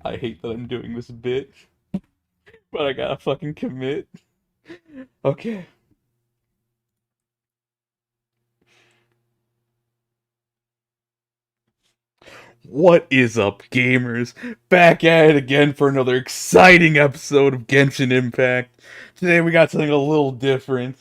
I hate that I'm doing this bit, but I gotta fucking commit. Okay. What is up, gamers? Back at it again for another exciting episode of Genshin Impact. Today we got something a little different.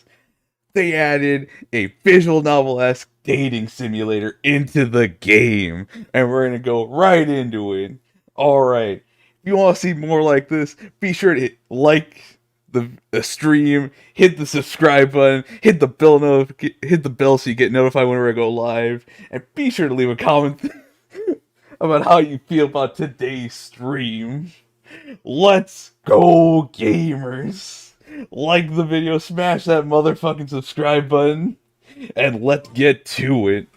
They added a visual novel-esque dating simulator into the game, and we're gonna go right into it. Alright, if you want to see more like this, be sure to like the stream, hit the subscribe button, hit the bell so you get notified whenever I go live, and be sure to leave a comment about how you feel about today's stream. Let's go, gamers! Like the video, smash that motherfucking subscribe button, and let's get to it.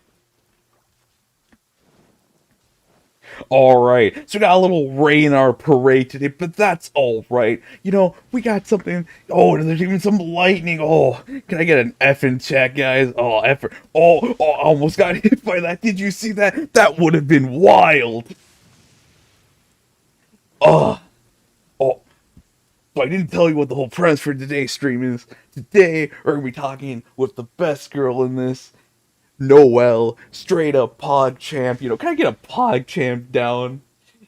Alright, so we got a little rain in our parade today, but that's alright. You know, we got something. Oh, there's even some lightning. Oh, can I get an F in chat, guys? Oh, F. Oh, I almost got hit by that. Did you see that? That would have been wild. Oh, oh. So I didn't tell you what the whole premise for today's stream is. Today, we're going to be talking with the best girl in this, Noelle, straight up pod champ. You know, can I get a pod champ down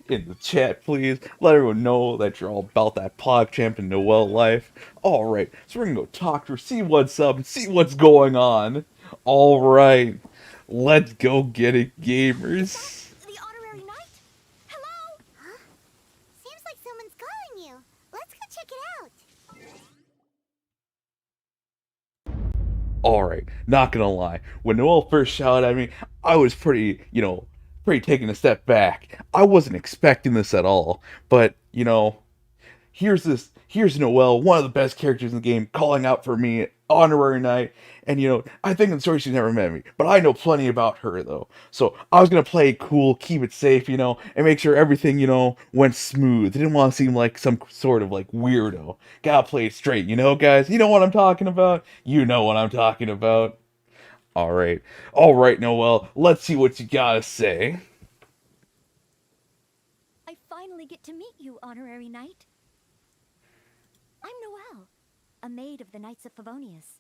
in the chat, please? Let everyone know that you're all about that pod champ and Noelle life. Alright, so we're going to go talk to her, see what's up, and see what's going on. Alright, let's go get it, gamers. The honorary knight? Hello? Huh? Seems like someone's calling you. Let's go check it out. Alright, not gonna lie. When Noelle first shouted at me, I was pretty, pretty taken a step back. I wasn't expecting this at all. But, here's Noelle, one of the best characters in the game, calling out for me, honorary knight, and I think in the story she's never met me, but I know plenty about her though. So I was gonna play it cool, keep it safe, and make sure everything, went smooth. I didn't want to seem like some sort of like weirdo. Gotta play it straight, guys? You know what I'm talking about? You know what I'm talking about. Alright. Alright, Noelle, let's see what you gotta say. I finally get to meet you, honorary knight. I'm Noelle, a maid of the Knights of Favonius.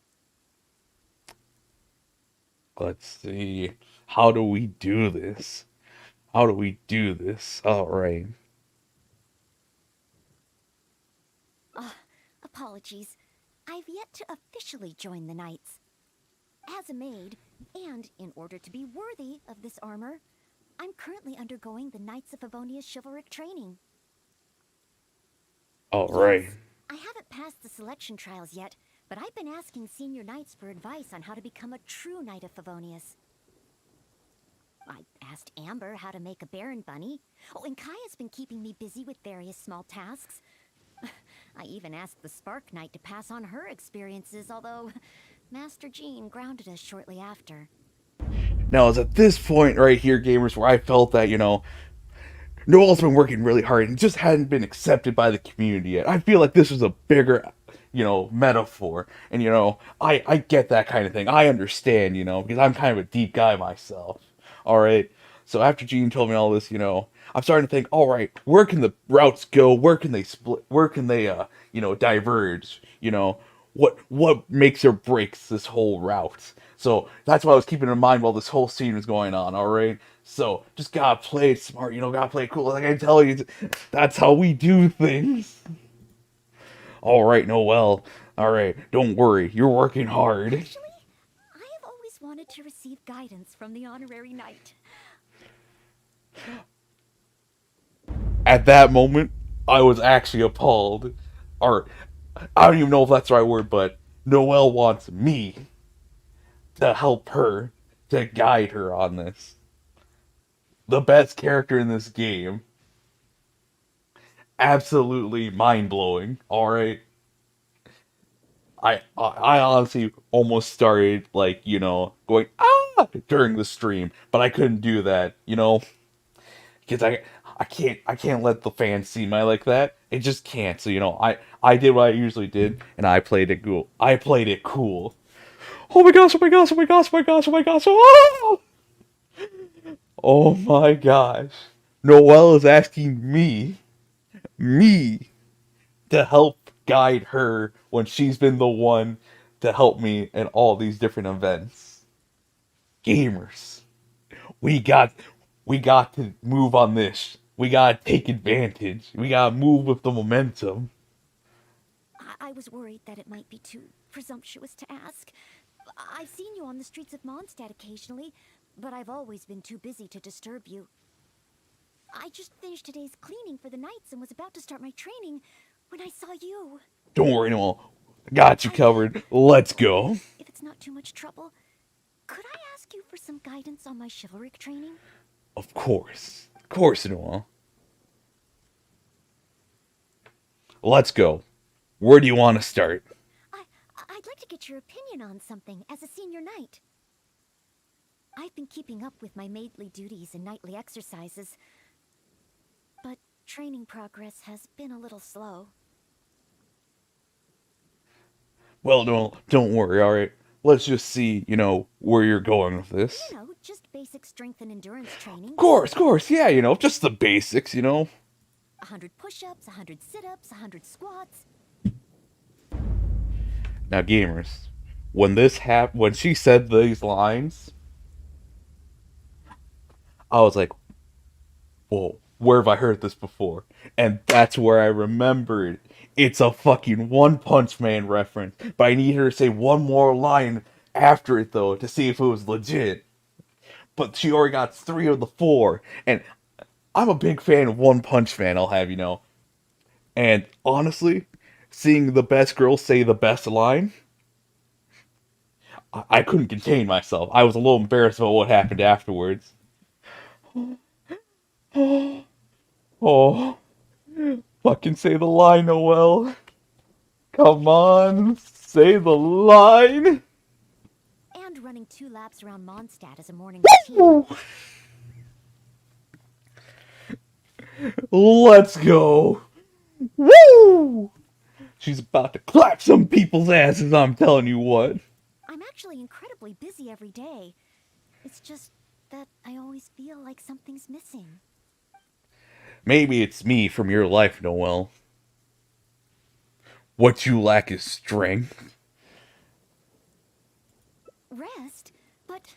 Let's see. How do we do this? How do we do this? Alright. Apologies. I've yet to officially join the Knights. As a maid, and in order to be worthy of this armor, I'm currently undergoing the Knights of Favonius chivalric training. Alright. Yes, I haven't passed the selection trials yet, but I've been asking senior knights for advice on how to become a true Knight of Favonius. I asked Amber how to make a Baron bunny. Oh, and Kaya's been keeping me busy with various small tasks. I even asked the Spark Knight to pass on her experiences, although Master Jean grounded us shortly after. Now, it's at this point right here, gamers, where I felt that, Noelle's been working really hard and just hadn't been accepted by the community yet. I feel like this was a bigger, metaphor. And, I get that kind of thing. I understand, because I'm kind of a deep guy myself. Alright? So after Jean told me all this, I'm starting to think, alright, where can the routes go? Where can they split? Where can they, diverge? What makes or breaks this whole route? So that's what I was keeping in mind while this whole scene was going on, alright? So just gotta play it smart, gotta play it cool. Like I tell you, that's how we do things. Alright, Noelle. Alright, don't worry, you're working hard. Actually, I have always wanted to receive guidance from the honorary knight. At that moment, I was actually appalled. Or, I don't even know if that's the right word, but Noelle wants me to help her, to guide her on this. The best character in this game. Absolutely mind-blowing, alright? I honestly almost started, like, going, ah, during the stream, but I couldn't do that, because I can't let the fans see me like that. It just can't. So I did what I usually did, and I played it cool. I played it cool. Oh my gosh! Oh my gosh! Oh my gosh! Oh my gosh! Oh my gosh! Oh! Oh my gosh! Noelle is asking me, to help guide her when she's been the one to help me in all these different events. Gamers, we got we got to move on this. We gotta take advantage. We gotta move with the momentum. I was worried that it might be too presumptuous to ask. I've seen you on the streets of Mondstadt occasionally, but I've always been too busy to disturb you. I just finished today's cleaning for the Knights and was about to start my training when I saw you. Don't worry, Noel. Got you covered. Let's go. If it's not too much trouble, could I ask you for some guidance on my chivalric training? Of course. Of course, Noel. Let's go. Where do you want to start? I'd like to get your opinion on something as a senior knight. I've been keeping up with my maidly duties and nightly exercises, but training progress has been a little slow. Well, Noel, don't worry, alright? Let's just see, where you're going with this. You know, just basic strength and endurance training. Of course, yeah, just the basics. 100 push-ups, 100 sit-ups, 100 squats. Now, gamers, when she said these lines, I was like, whoa, where have I heard this before? And that's where I remembered. It's a fucking One Punch Man reference, but I need her to say one more line after it, though, to see if it was legit. But she already got 3 of the 4, and I'm a big fan of One Punch Man, I'll have you know. And honestly, seeing the best girl say the best line, I couldn't contain myself. I was a little embarrassed about what happened afterwards. Oh, fucking say the line, Noelle. Come on, say the line. And running 2 laps around Mondstadt as a morning routine. Let's go. Woo! She's about to clap some people's asses, I'm telling you what. I'm actually incredibly busy every day. It's just that I always feel like something's missing. Maybe it's me from your life, Noelle. What you lack is strength. Rest? But...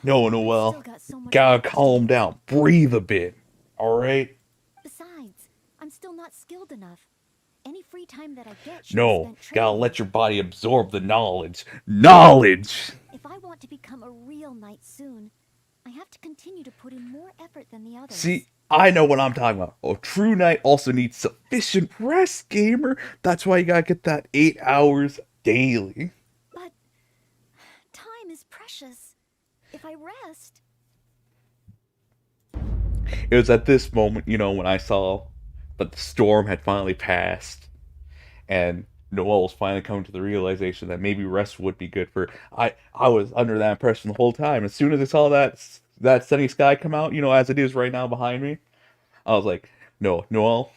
No, Noelle. Gotta calm down. Breathe a bit. Alright? Besides, I'm still not skilled enough. Any free time that I get should be No, spent gotta training. let your body absorb the knowledge. Knowledge! If I want to become a real knight soon, I have to continue to put in more effort than the others. See, I know what I'm talking about. A true knight also needs sufficient rest, gamer. That's why you gotta get that 8 hours daily. But time is precious. If I rest... It was at this moment, when I saw that the storm had finally passed, and Noelle was finally coming to the realization that maybe rest would be good for her. I was under that impression the whole time. As soon as I saw that sunny sky come out, as it is right now behind me, I was like, no, Noelle,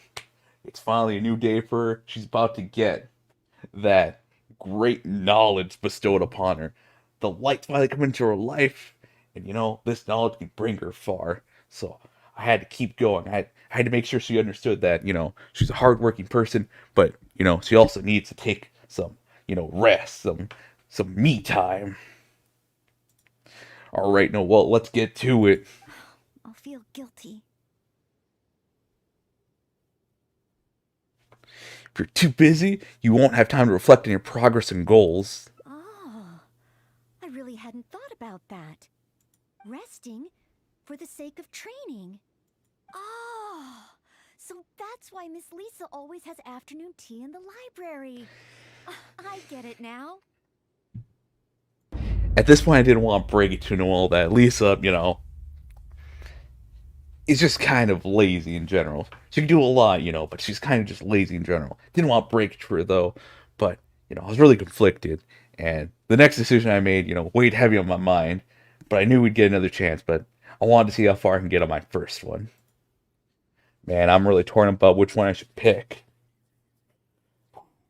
it's finally a new day for her. She's about to get that great knowledge bestowed upon her. The light finally come into her life, and this knowledge can bring her far. So I had to keep going. I had to make sure she understood that, she's a hardworking person, but, she also needs to take some, rest, some me time. All right, Noelle, let's get to it. I'll feel guilty. If you're too busy, you won't have time to reflect on your progress and goals. Oh, I really hadn't thought about that. Resting for the sake of training. Oh, so that's why Miss Lisa always has afternoon tea in the library. I get it now. At this point, I didn't want to break it to Noelle that Lisa, is just kind of lazy in general. She can do a lot, but she's kind of just lazy in general. Didn't want to break it to her, though, but, I was really conflicted. And the next decision I made, weighed heavy on my mind, but I knew we'd get another chance, but I wanted to see how far I can get on my first one. Man, I'm really torn about which one I should pick.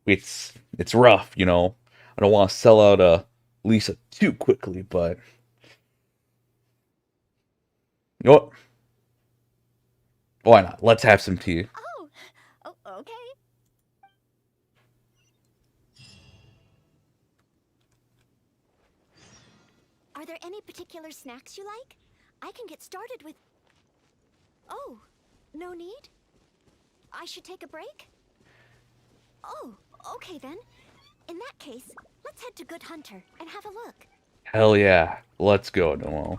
It's rough, you know. I don't want to sell out Lisa too quickly, but you know what? Why not? Let's have some tea. Oh, okay. Are there any particular snacks you like? I can get started with... Oh, no need? I should take a break? Oh, okay then. In that case, let's head to Good Hunter and have a look. Hell yeah. Let's go, Noelle.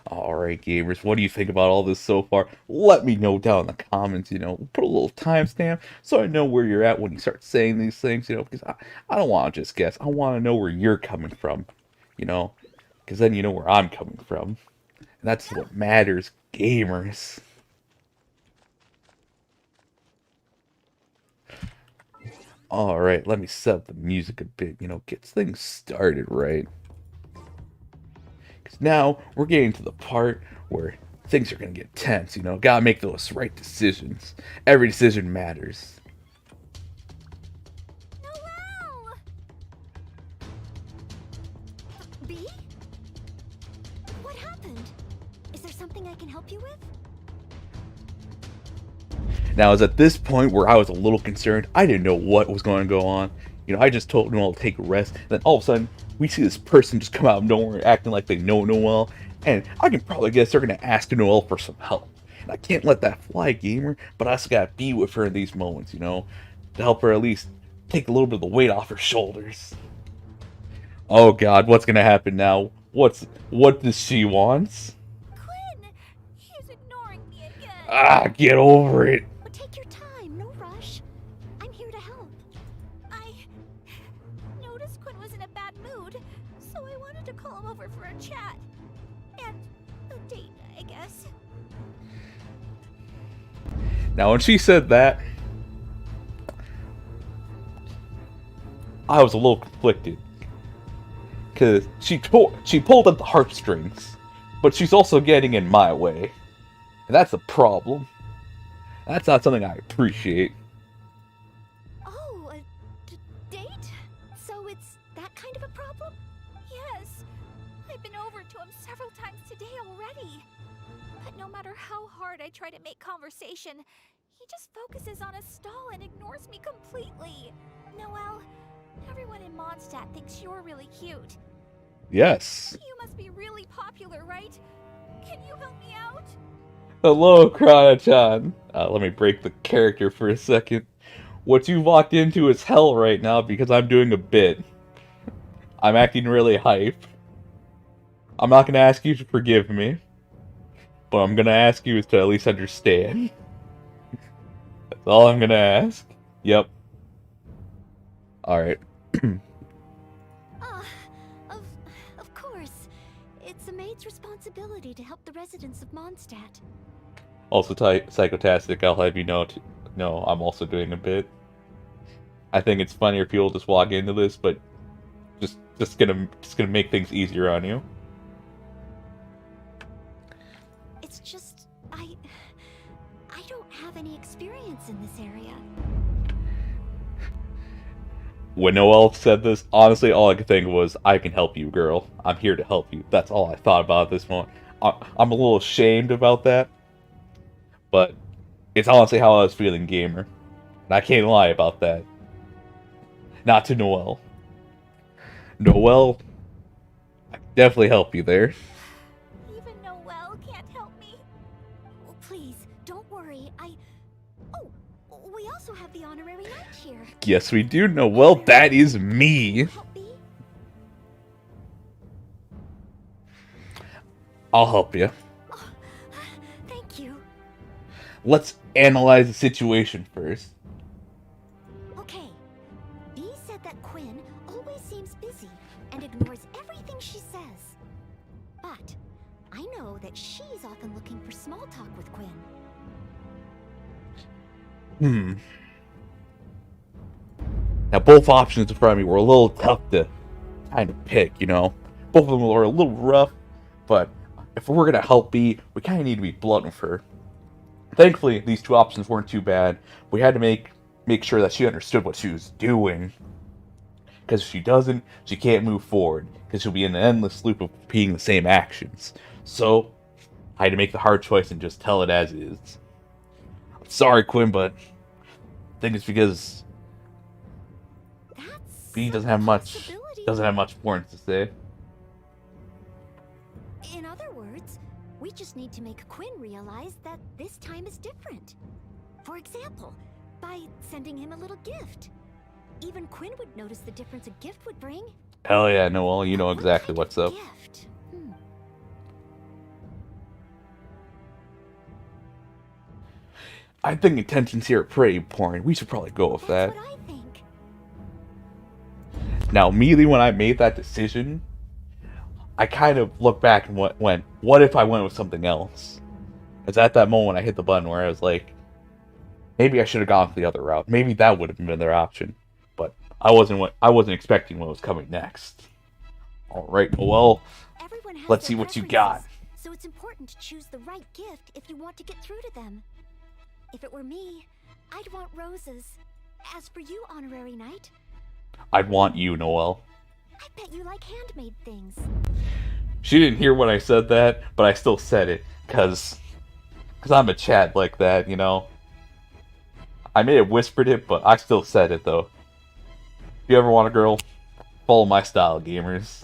Alright, gamers, what do you think about all this so far? Let me know down in the comments, you know. Put a little timestamp so I know where you're at when you start saying these things, you know, because I don't want to just guess. I want to know where you're coming from, you know, because then you know where I'm coming from. And that's what matters, gamers. Alright, let me set up the music a bit, you know, get things started right. Because now we're getting to the part where things are going to get tense, you know. Gotta make those right decisions. Every decision matters. Noelle! B? What happened? Is there something I can help you with? Now, it was at this point where I was a little concerned. I didn't know what was going to go on. You know, I just told Noelle to take a rest. And then all of a sudden, we see this person just come out of nowhere acting like they know Noelle. And I can probably guess they're going to ask Noelle for some help. And I can't let that fly, gamer. But I also got to be with her in these moments, you know. To help her at least take a little bit of the weight off her shoulders. Oh god, what's going to happen now? What does she want? Quinn! He's ignoring me again. Ah, get over it. But take your time, no rush. I'm here to help. I noticed Quinn was in a bad mood, so I wanted to call him over for a chat. And a date, I guess. Now, when she said that, I was a little conflicted. Because she pulled at the heartstrings, but she's also getting in my way. And that's a problem. That's not something I appreciate. Oh, a date? So it's that kind of a problem? Yes. I've been over to him several times today already. But no matter how hard I try to make conversation, he just focuses on a stall and ignores me completely. Noelle, everyone in Mondstadt thinks you're really cute. Yes. You must be really popular, right? Can you help me out? Hello, Krana-chan. Let me break the character for a second. What you've walked into is hell right now because I'm doing a bit. I'm acting really hype. I'm not gonna ask you to forgive me, but I'm gonna ask you to at least understand. That's all I'm gonna ask. Yep. Alright. Of course. It's a maid's responsibility to help the residents of Mondstadt. Also, Psychotastic, I'll have you know, no, I'm also doing a bit. I think it's funnier if people just walk into this, but just gonna make things easier on you. It's just, I don't have any experience in this area. When Noelle said this, honestly, all I could think was, I can help you, girl. I'm here to help you. That's all I thought about at this moment. I'm a little ashamed about that, but it's honestly how I was feeling, gamer. And I can't lie about that. Not to Noelle. Noelle, I can definitely help you there. Even Noelle can't help me. Oh, please, don't worry. Oh, we also have the honorary knight here. Yes, we do, Noelle. That is me. Help me? I'll help you. Oh, thank you. Let's analyze the situation first. Okay. B said that Quinn always seems busy and ignores everything she says. But I know that she's often looking for small talk with Quinn. Now, both options in front of me were a little tough to kind of pick, you know? Both of them were a little rough, but if we're gonna help B, we kind of need to be blunt with her. Thankfully, these two options weren't too bad. We had to make sure that she understood what she was doing. Because if she doesn't, she can't move forward. Because she'll be in an endless loop of repeating the same actions. So, I had to make the hard choice and just tell it as is. I'm sorry, Quinn, but I think it's because B doesn't have much importance to say. In other words, we just need to make Quinn realize that this time is different. For example, by sending him a little gift. Even Quinn would notice the difference a gift would bring. Hell yeah, Noelle, you know exactly what's up. Gift? I think intentions here are pretty important. We should probably go with that. That's what I think. Now, immediately when I made that decision, I kind of looked back and went, what if I went with something else? Because at that moment, I hit the button where I was like, maybe I should have gone for the other route. Maybe that would have been their option. But I wasn't expecting what was coming next. All right, Noelle, let's see what you got. So it's important to choose the right gift if you want to get through to them. If it were me, I'd want roses. As for you, Honorary Knight, I'd want you, Noelle. I bet you like handmade things. She didn't hear when I said that, but I still said it, cause I'm a Chad like that, you know? I may have whispered it, but I still said it, though. If you ever want a girl, follow my style, gamers.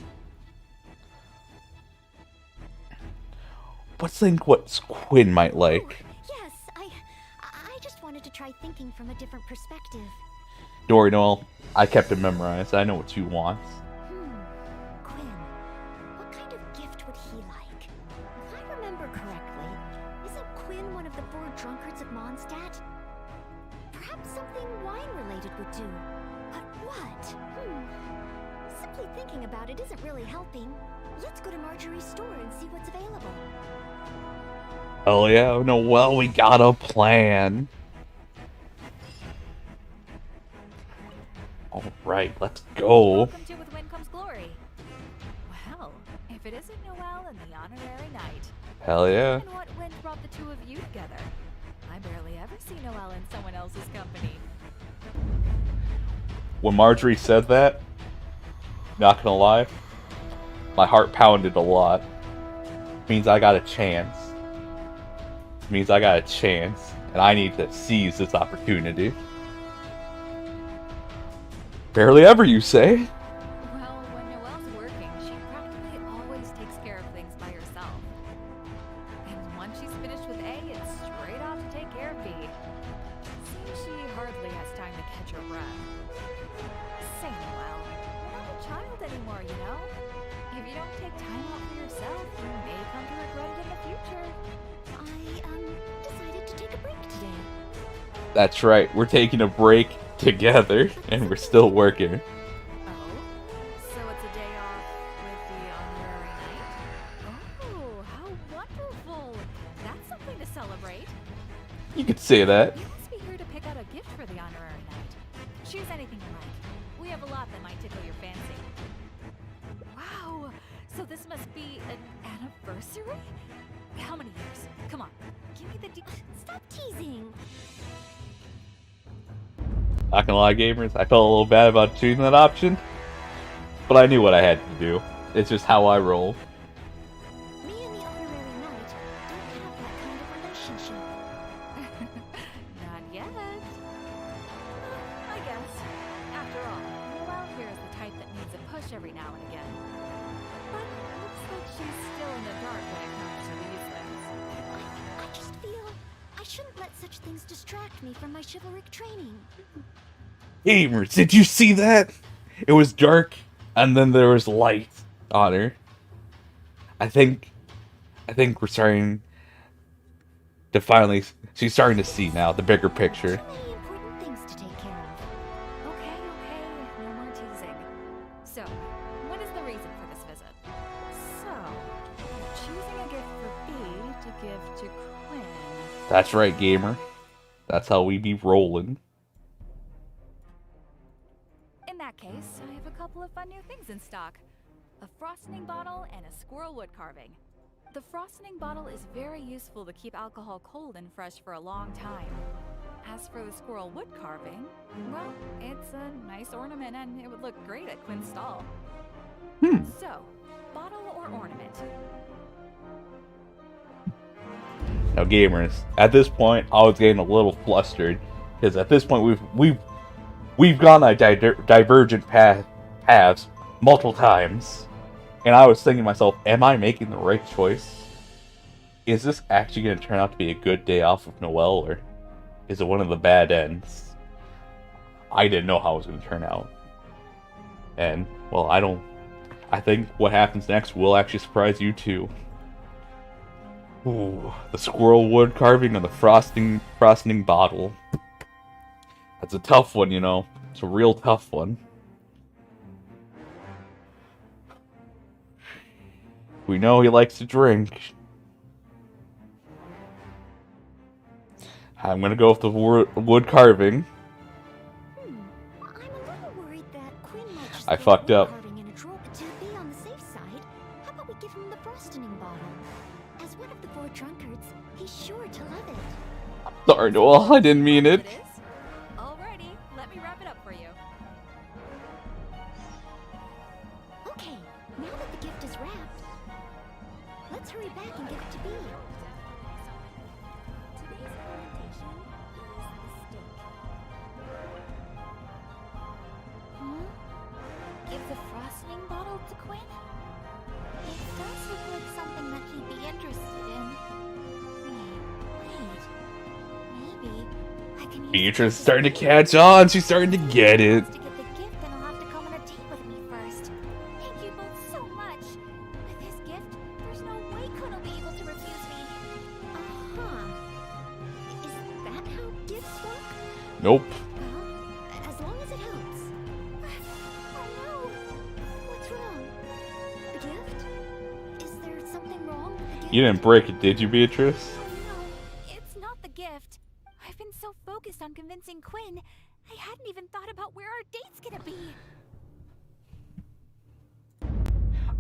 Let's think what Quinn might like. Yes, I just wanted to try thinking from a different perspective. Don't worry, Noelle. I kept it memorized. I know what you want. Quinn, what kind of gift would he like? If I remember correctly, isn't Quinn one of the 4 drunkards of Mondstadt? Perhaps something wine-related would do. But what? Simply thinking about it isn't really helping. Let's go to Marjorie's store and see what's available. Oh yeah, Noelle, we got a plan. Alright, let's go. Welcome to With Wind Comes Glory. Well, if it isn't Noelle and the Honorary Knight. Hell yeah. And what wind brought the two of you together? I barely ever see Noelle in someone else's company. When Marjorie said that, not gonna lie, my heart pounded a lot. Means I got a chance. Means I got a chance, and I need to seize this opportunity. Barely ever, you say? Well, when Noelle's working, she practically always takes care of things by herself. And once she's finished with A, it's straight off to take care of B. Seems she hardly has time to catch her breath. Say, Noelle, you're not a child anymore, you know? If you don't take time out for yourself, you may come to regret it in the future. I decided to take a break today. That's right, we're taking a break together, and we're still working. Oh? So it's a day off with the Honorary Knight? Oh, how wonderful! That's something to celebrate. You could say that. You must be here to pick out a gift for the Honorary Knight. Choose anything you like. We have a lot that might tickle your fancy. Wow! So this must be an anniversary? How many years? Come on, give me the Stop teasing. Not gonna lie, gamers, I felt a little bad about choosing that option, but I knew what I had to do. It's just how I roll. Me and the Honorary Knight don't have that kind of relationship. Not yet. I guess. After all, Noelle here is the type that needs a push every now and again. But looks like she's still in the dark when it comes to these things. I just feel I shouldn't let such things distract me from my chivalric training. Gamers, did you see that? It was dark, and then there was light on her. I think we're starting to finally. She's starting to see now the bigger picture. Too many important things to take care of. Okay, no more teasing. So, what is the reason for this visit? So, you're choosing a gift for B to give to Quinn. That's right, gamer. That's how we be rolling. In that case, I have a couple of fun new things in stock. A frosting bottle and a squirrel wood carving. The frosting bottle is very useful to keep alcohol cold and fresh for a long time. As for the squirrel wood carving, well, it's a nice ornament and it would look great at Quinn's stall. So, bottle or ornament? Now, gamers, at this point, I was getting a little flustered because at this point we've gone on divergent paths multiple times, and I was thinking to myself, am I making the right choice? Is this actually going to turn out to be a good day off with Noelle, or is it one of the bad ends? I didn't know how it was going to turn out, and well, I think what happens next will actually surprise you too. Ooh, the squirrel wood carving on the frosting bottle. That's a tough one, you know. It's a real tough one. We know he likes to drink. I'm gonna go with the wood carving. I'm a little worried that Quinn might just I throw fucked wood up. carving in a drawer. To be on the safe side, how about we give him the frosting bottle? As one of the 4 drunkards, he's sure to love it. Sorry, Noelle, I didn't mean it. Alrighty, let me wrap it up for you. Okay, now that the gift is wrapped, let's hurry back and give it to Bee. Today's presentation is the steak. Give the frosting bottle to Quinn? It does look like something that he'd be interested in. Wait. Maybe I can use Beatrice is starting to catch on. She's starting to get it. to get the gift, then I'll have to come on a date with me first. Thank you both so much. With this gift, there's no way Quinn will be able to refuse me. Uh-huh. Is that how gifts work? Nope. Well, as long as it helps. Oh no! What's wrong? The gift? Is there something wrong with the gift? You didn't break it, did you, Beatrice? Oh no, it's not the gift. I've been so focused on convincing Quinn, I hadn't even thought about where our date's gonna be.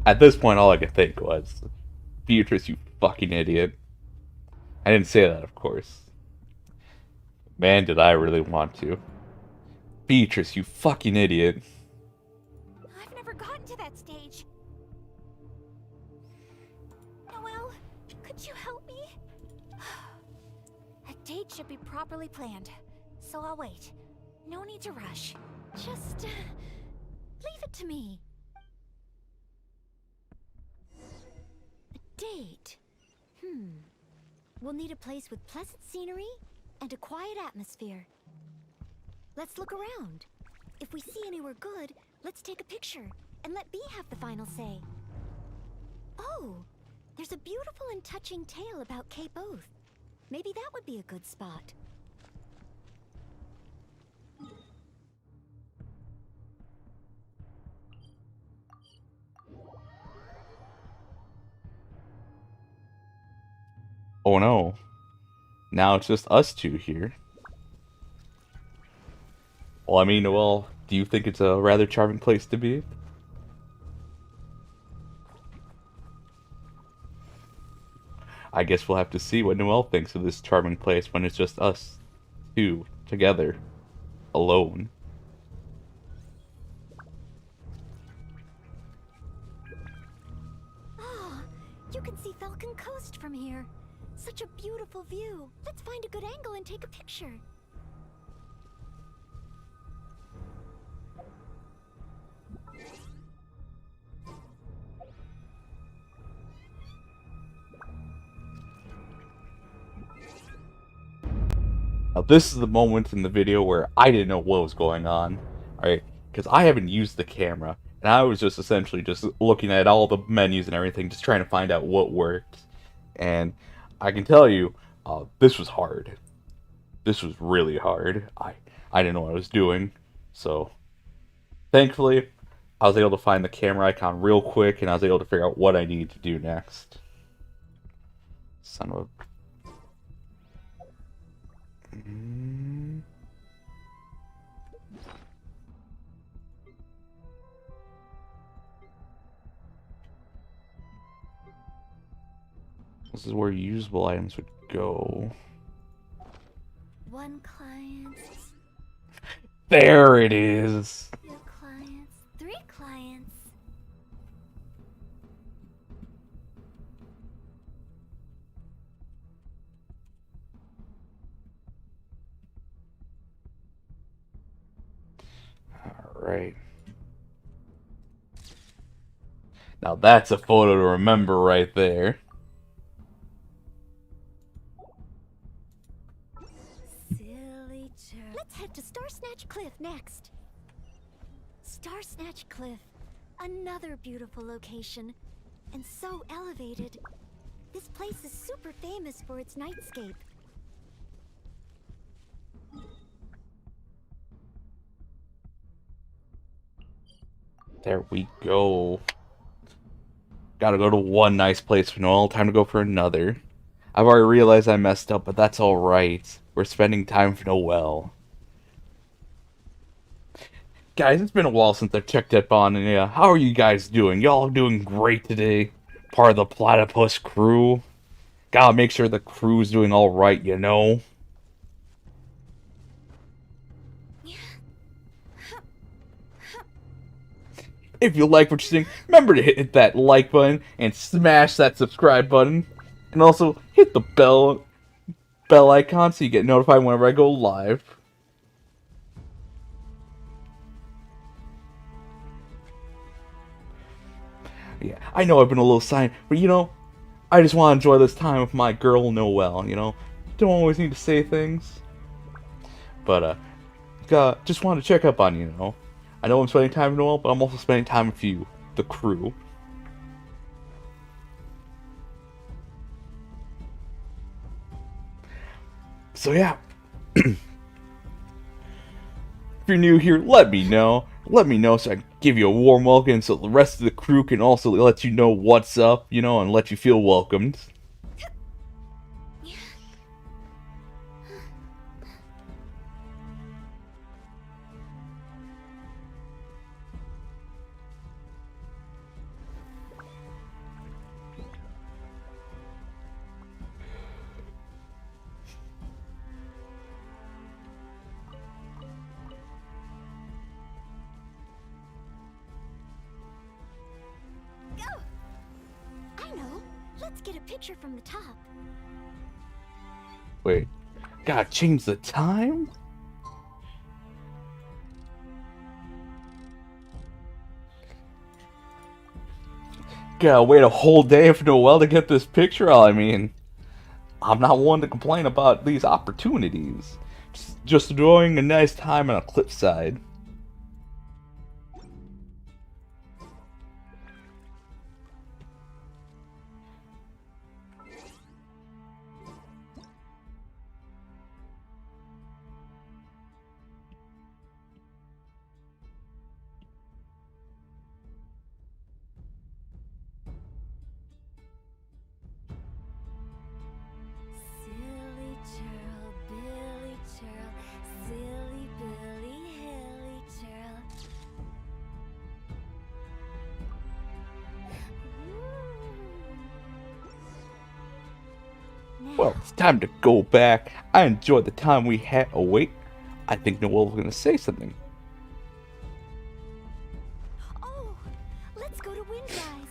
At this point, all I could think was, Beatrice, you fucking idiot. I didn't say that, of course. Man, did I really want to. Beatrice, you fucking idiot. I've never gotten to that stage. Noelle, could you help me? A date should be properly planned, so I'll wait. No need to rush. Just, leave it to me. A date. We'll need a place with pleasant scenery and a quiet atmosphere. Let's look around. If we see anywhere good, let's take a picture and let Bee have the final say. Oh, there's a beautiful and touching tale about Cape Oath. Maybe that would be a good spot. Oh no. Now it's just us two here. Well, I mean, Noelle, do you think it's a rather charming place to be? I guess we'll have to see what Noelle thinks of this charming place when it's just us two together, alone. Oh, you can see Falcon Coast from here. Such a beautiful view. Let's find a good angle and take a picture. Now this is the moment in the video where I didn't know what was going on, alright? Because I haven't used the camera, and I was just essentially just looking at all the menus and everything, just trying to find out what worked. And I can tell you, this was hard. This was really hard. I didn't know what I was doing, so thankfully, I was able to find the camera icon real quick, and I was able to figure out what I needed to do next. Son of a... This is where usable items would go. One client, There it is! 2 clients, 3 clients. Alright. Now that's a photo to remember right there. Silly chirp. Let's head to Star Snatch Cliff next. Star Snatch Cliff. Another beautiful location. And so elevated. This place is super famous for its nightscape. There we go. Gotta go to one nice place for Noelle. Time to go for another. I've already realized I messed up, but that's alright. We're spending time for Noelle. Guys, it's been a while since I've checked up on you. How are you guys doing? Y'all doing great today? Part of the platypus crew? Gotta make sure the crew's doing alright, you know? If you like what you're seeing, remember to hit that like button and smash that subscribe button. And also hit the bell icon so you get notified whenever I go live. Yeah, I know I've been a little silent, but you know, I just want to enjoy this time with my girl Noelle, you know? Don't always need to say things. But, just wanted to check up on you, you know? I know I'm spending time with Noelle, but I'm also spending time with you, the crew. So yeah. If you're new here, let me know. Let me know so I can give you a warm welcome so the rest of the crew can also let you know what's up, you know, and let you feel welcomed. I know. Let's get a picture from the top. Wait, gotta change the time? Gotta wait a whole day for Noelle to get this picture? I mean, I'm not one to complain about these opportunities. Just enjoying a nice time on a cliffside. Silly churl, Billy churl, silly Billy, hilly churl. Well, it's time to go back. I enjoyed the time we had. Oh, wait. I think Noelle was gonna say something. Oh, let's go to Windrise.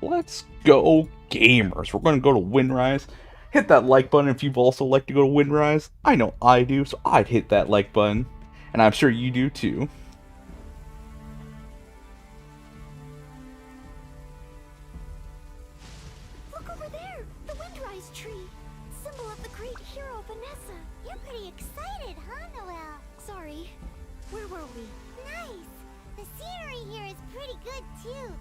Let's go, gamers. We're gonna go to Windrise. Hit that like button if you've also like to go to Windrise. I know I do, so I'd hit that like button. And I'm sure you do too. Look over there, the Windrise tree. Symbol of the great hero Vanessa. You're pretty excited, huh, Noelle? Sorry, where were we? Nice! The scenery here is pretty good, too.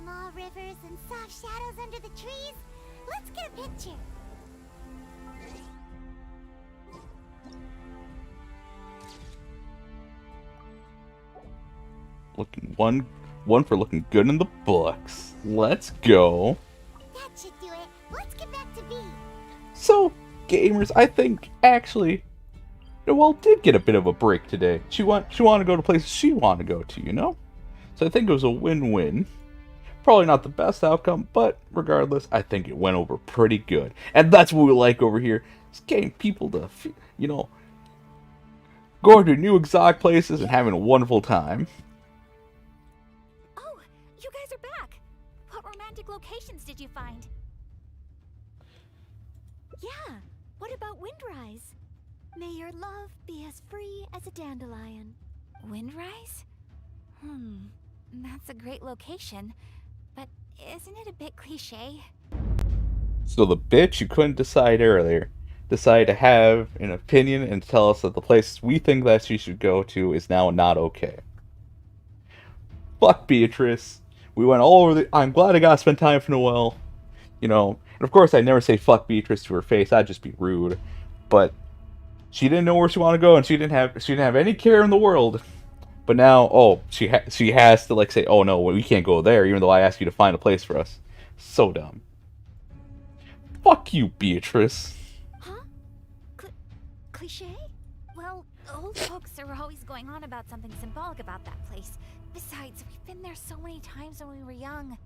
Small rivers and soft shadows under the trees. Let's get a picture. Looking one for looking good in the books. Let's go. That should do it. Let's get back to B. So, gamers, I think actually Noelle did get a bit of a break today. She wanted to go to places she wanted to go to, you know? So I think it was a win-win. Probably not the best outcome, but regardless, I think it went over pretty good. And that's what we like over here. It's getting people to, you know, going to new exotic places and having a wonderful time. Oh, you guys are back. What romantic locations did you find? Yeah, what about Windrise? May your love be as free as a dandelion. Windrise? That's a great location. But isn't it a bit cliche? So the bitch you couldn't decide earlier decided to have an opinion and tell us that the place we think that she should go to is now not okay. Fuck Beatrice. We went all over the... I'm glad I got to spend time with Noelle. You know, and of course I'd never say fuck Beatrice to her face. That'd just be rude. But she didn't know where she wanted to go, and she didn't have any care in the world. But now, oh, she has to like say, oh no, we can't go there, even though I asked you to find a place for us. So dumb. Fuck you, Beatrice. Huh? Cliche? Well, old folks are always going on about something symbolic about that place. Besides, we've been there so many times when we were young.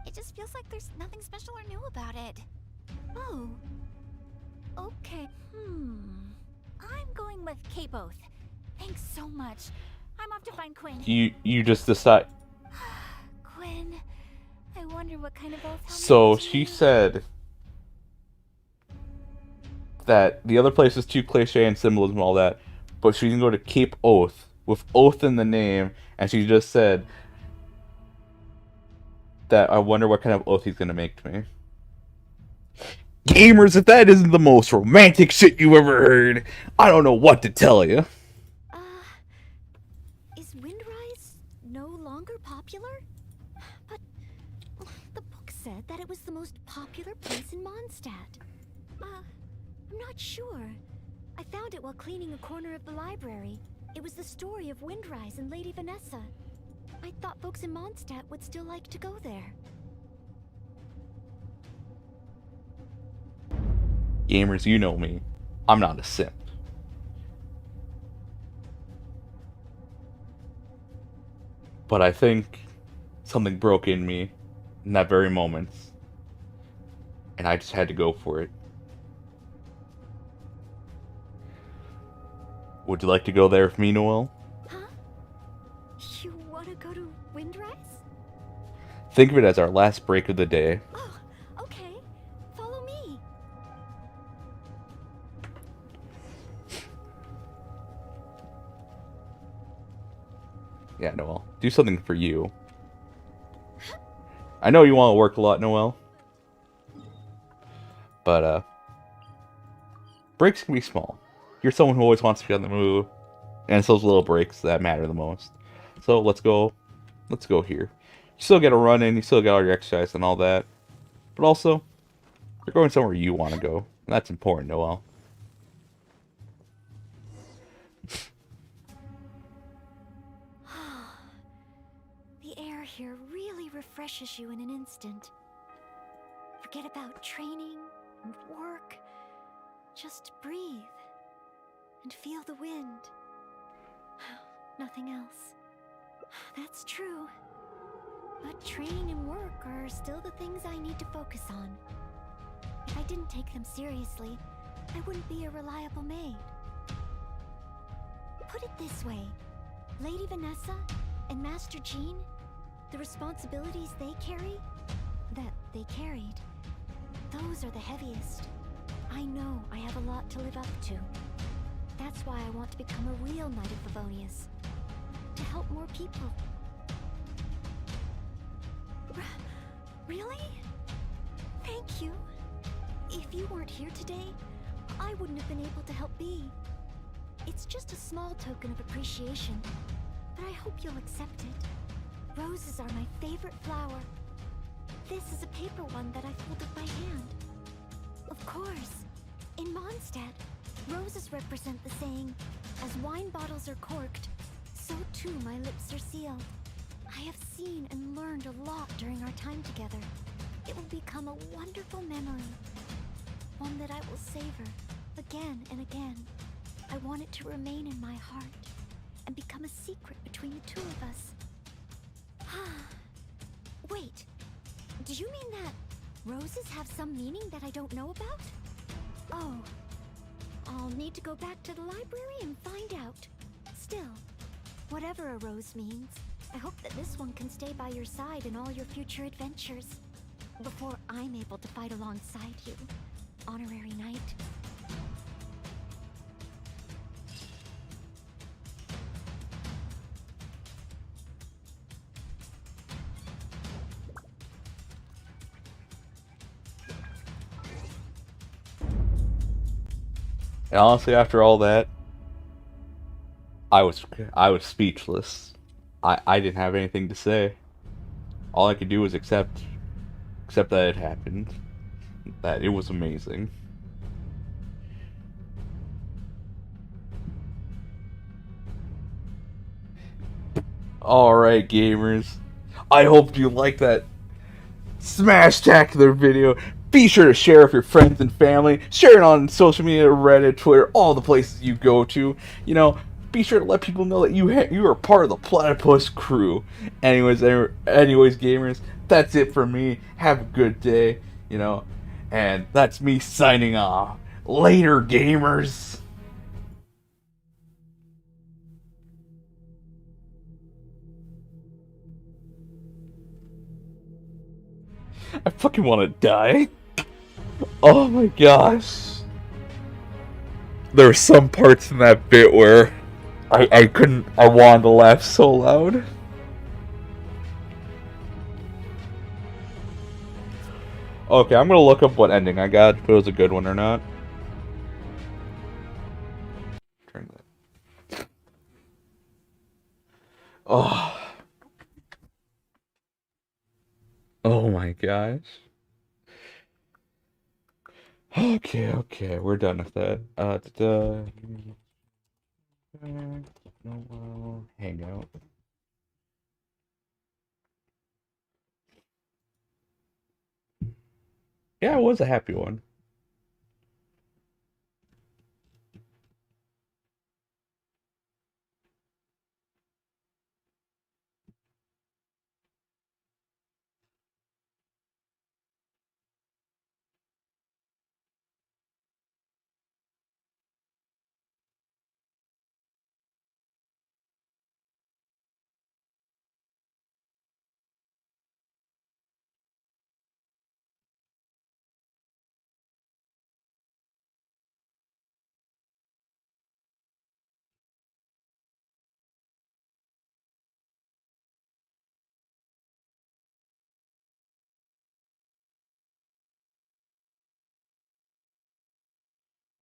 It just feels like there's nothing special or new about it. Oh. Okay, I'm going with Cape Oath. Thanks so much. I'm off to find Quinn. You just decide. Quinn, I wonder what kind of oath. So she said that the other place is too cliche and symbolism and all that, but she can go to Cape Oath with oath in the name, and she just said that I wonder what kind of oath he's gonna make to me. Gamers, if that isn't the most romantic shit you ever heard, I don't know what to tell you. Is Windrise no longer popular? But the book said that it was the most popular place in Mondstadt. I'm not sure. I found it while cleaning a corner of the library. It was the story of Windrise and Lady Vanessa. I thought folks in Mondstadt would still like to go there. Gamers, you know me. I'm not a simp. But I think something broke in me in that very moment. And I just had to go for it. Would you like to go there with me, Noelle? Huh? You want to go to Windrise? Think of it as our last break of the day. Oh, okay. Follow me. Yeah, Noelle. Do something for you. I know you want to work a lot, Noelle. But, breaks can be small. You're someone who always wants to be on the move. And it's those little breaks that matter the most. So, let's go here. You still get a run in, you still get all your exercise and all that. But also, you're going somewhere you want to go. And that's important, Noelle. The air here really refreshes you in an instant. Forget about training and work. Just breathe and feel the wind. Nothing else. That's true. But training and work are still the things I need to focus on. If I didn't take them seriously, I wouldn't be a reliable maid. Put it this way, Lady Vanessa and Master Jean, the responsibilities they carried, those are the heaviest. I know I have a lot to live up to. That's why I want to become a real Knight of Favonius. To help more people. Really? Thank you. If you weren't here today, I wouldn't have been able to help Bea. It's just a small token of appreciation, but I hope you'll accept it. Roses are my favorite flower. This is a paper one that I folded by hand. Of course, in Mondstadt, roses represent the saying, as wine bottles are corked, so too my lips are sealed. I have seen and learned a lot during our time together. It will become a wonderful memory. One that I will savor again and again. I want it to remain in my heart and become a secret between the two of us. Do you mean that roses have some meaning that I don't know about? Oh, I'll need to go back to the library and find out. Still, whatever a rose means, I hope that this one can stay by your side in all your future adventures. Before I'm able to fight alongside you, Honorary Knight. And honestly, after all that, I was speechless. I didn't have anything to say. All I could do was accept that it happened. That it was amazing. Alright, gamers. I hope you liked that smash-tacular video. Be sure to share with your friends and family. Share it on social media, Reddit, Twitter, all the places you go to. You know, be sure to let people know that you are part of the Platypus crew. Anyways, gamers, that's it for me. Have a good day, you know. And that's me signing off. Later, gamers. I fucking want to die. Oh my gosh. There were some parts in that bit where I wanted to laugh so loud. Okay, I'm gonna look up what ending I got, if it was a good one or not. Turn that. Oh. Oh my gosh. Okay, we're done with that. Noelle Hangout. Yeah, it was a happy one.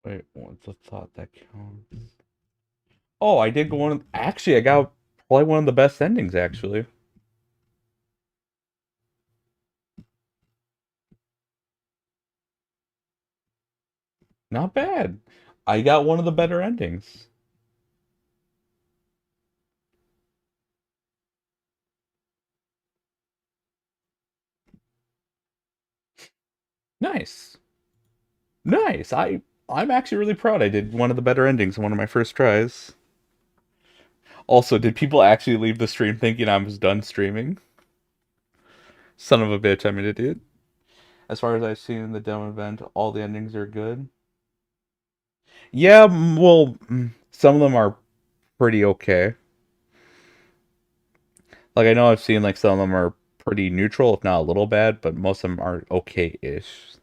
Wait, what's the thought that counts? Oh, I did go one. Actually, I got probably one of the best endings, actually. Not bad. I got one of the better endings. Nice. Nice. I'm actually really proud I did one of the better endings in one of my first tries. Also, did people actually leave the stream thinking I was done streaming? Son of a bitch, I'm an idiot. As far as I've seen in the demo event, all the endings are good. Yeah, well, some of them are pretty okay. Like, I know I've seen, like, some of them are pretty neutral, if not a little bad, but most of them are okay-ish.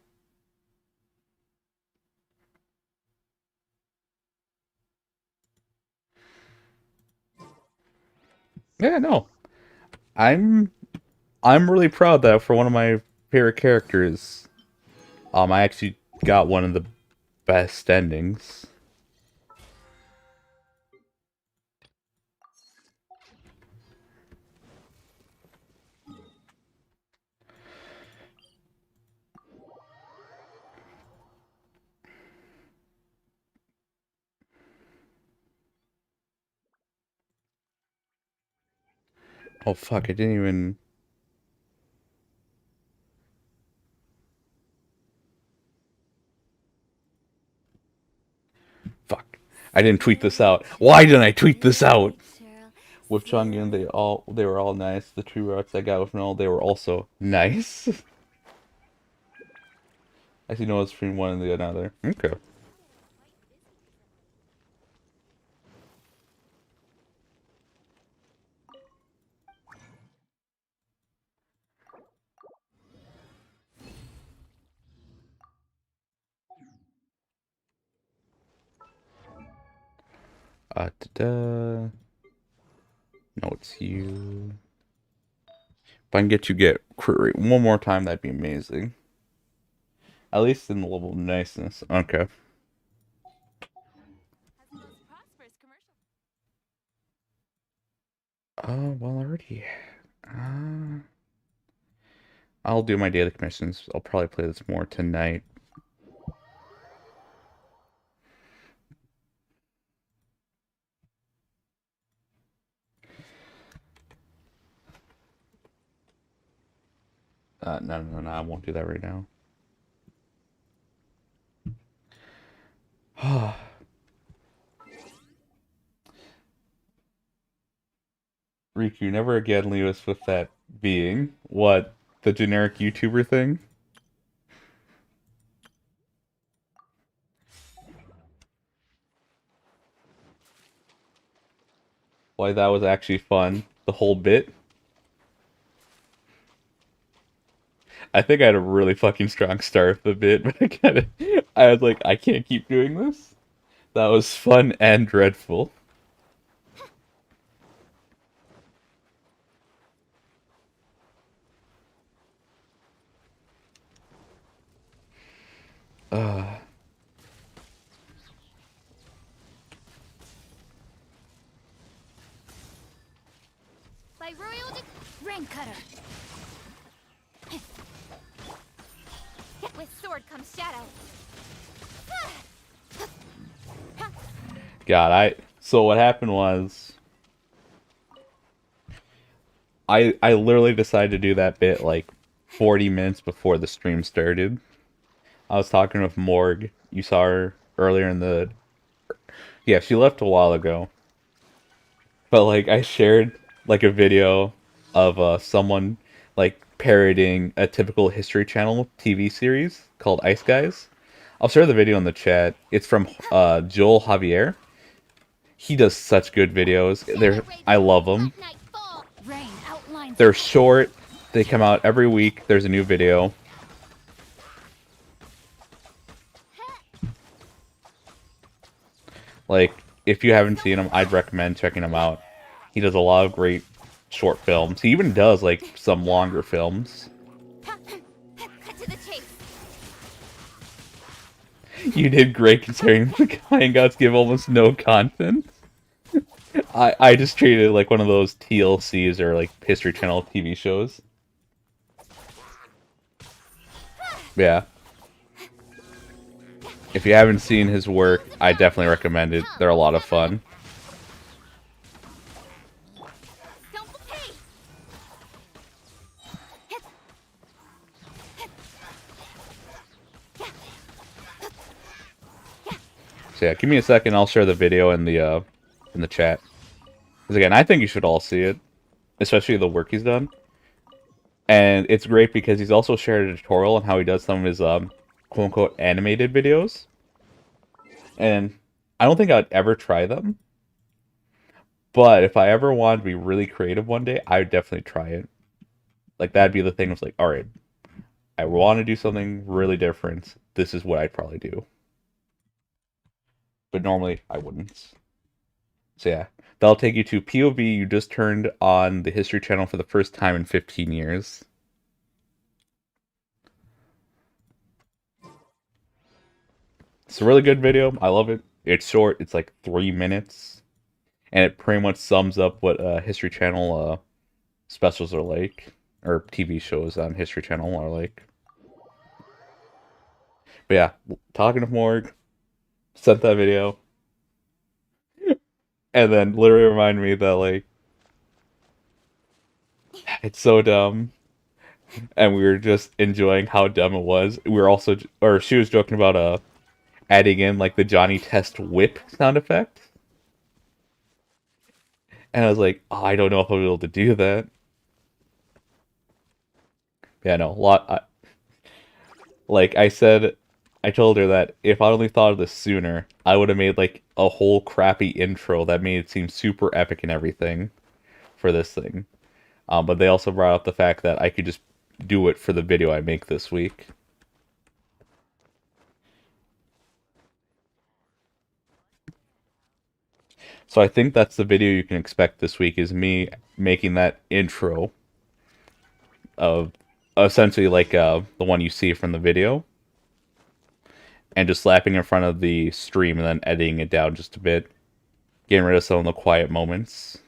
Yeah, no. I'm really proud that for one of my favorite characters, I actually got one of the best endings. Oh fuck, I didn't even... Fuck. I didn't tweet this out. Why didn't I tweet this out? With Chang'an, they were all nice. The two routes I got with Noel, they were also nice. I see no between one and the another. Okay. Da-da. No, it's you. If I can get you get crit rate one more time, that'd be amazing. At least in the level of niceness. Okay. Oh, well, already. Uh, I'll do my daily commissions. I'll probably play this more tonight. No, I won't do that right now. Rikku, never again leave us with that being. What? The generic YouTuber thing? Why, that was actually fun. The whole bit. I think I had a really fucking strong start with the bit, but I was like, I can't keep doing this. That was fun and dreadful. Uh, By royal rain cutter. With sword comes shadow. God, so what happened was I literally decided to do that bit like 40 minutes before the stream started. I was talking with Morg. You saw her earlier in the... Yeah, she left a while ago. But like I shared like a video of someone like parodying a typical History Channel TV series called Ice Guys. I'll share the video in the chat. It's from Joel Javier. He does such good videos. I love them. They're short. They come out every week. There's a new video. Like, if you haven't seen him, I'd recommend checking him out. He does a lot of great short films. He even does, like, some longer films. Cut to the chase. You did great considering the Hangouts give almost no content. I just treated it like one of those TLCs or, like, History Channel TV shows. Yeah. If you haven't seen his work, I definitely recommend it. They're a lot of fun. So yeah, give me a second. I'll share the video in the chat. Because again, I think you should all see it, especially the work he's done. And it's great because he's also shared a tutorial on how he does some of his quote-unquote animated videos. And I don't think I'd ever try them. But if I ever wanted to be really creative one day, I would definitely try it. Like, that'd be the thing. It's like, alright, I want to do something really different. This is what I'd probably do. But normally, I wouldn't. So yeah, that'll take you to POV. You just turned on the History Channel for the first time in 15 years. It's a really good video. I love it. It's short. It's like 3 minutes. And it pretty much sums up what History Channel specials are like. Or TV shows on History Channel are like. But yeah, talking to Morg. Sent that video. And then literally reminded me that, like, it's so dumb. And we were just enjoying how dumb it was. We were also, or she was joking about adding in like the Johnny Test whip sound effect. And I was like, oh, I don't know if I'll be able to do that. Yeah, no, Like I said, I told her that if I only thought of this sooner, I would have made like a whole crappy intro that made it seem super epic and everything for this thing. But they also brought up the fact that I could just do it for the video I make this week. So I think that's the video you can expect this week, is me making that intro of essentially like the one you see from the video, and just slapping in front of the stream and then editing it down just a bit, getting rid of some of the quiet moments.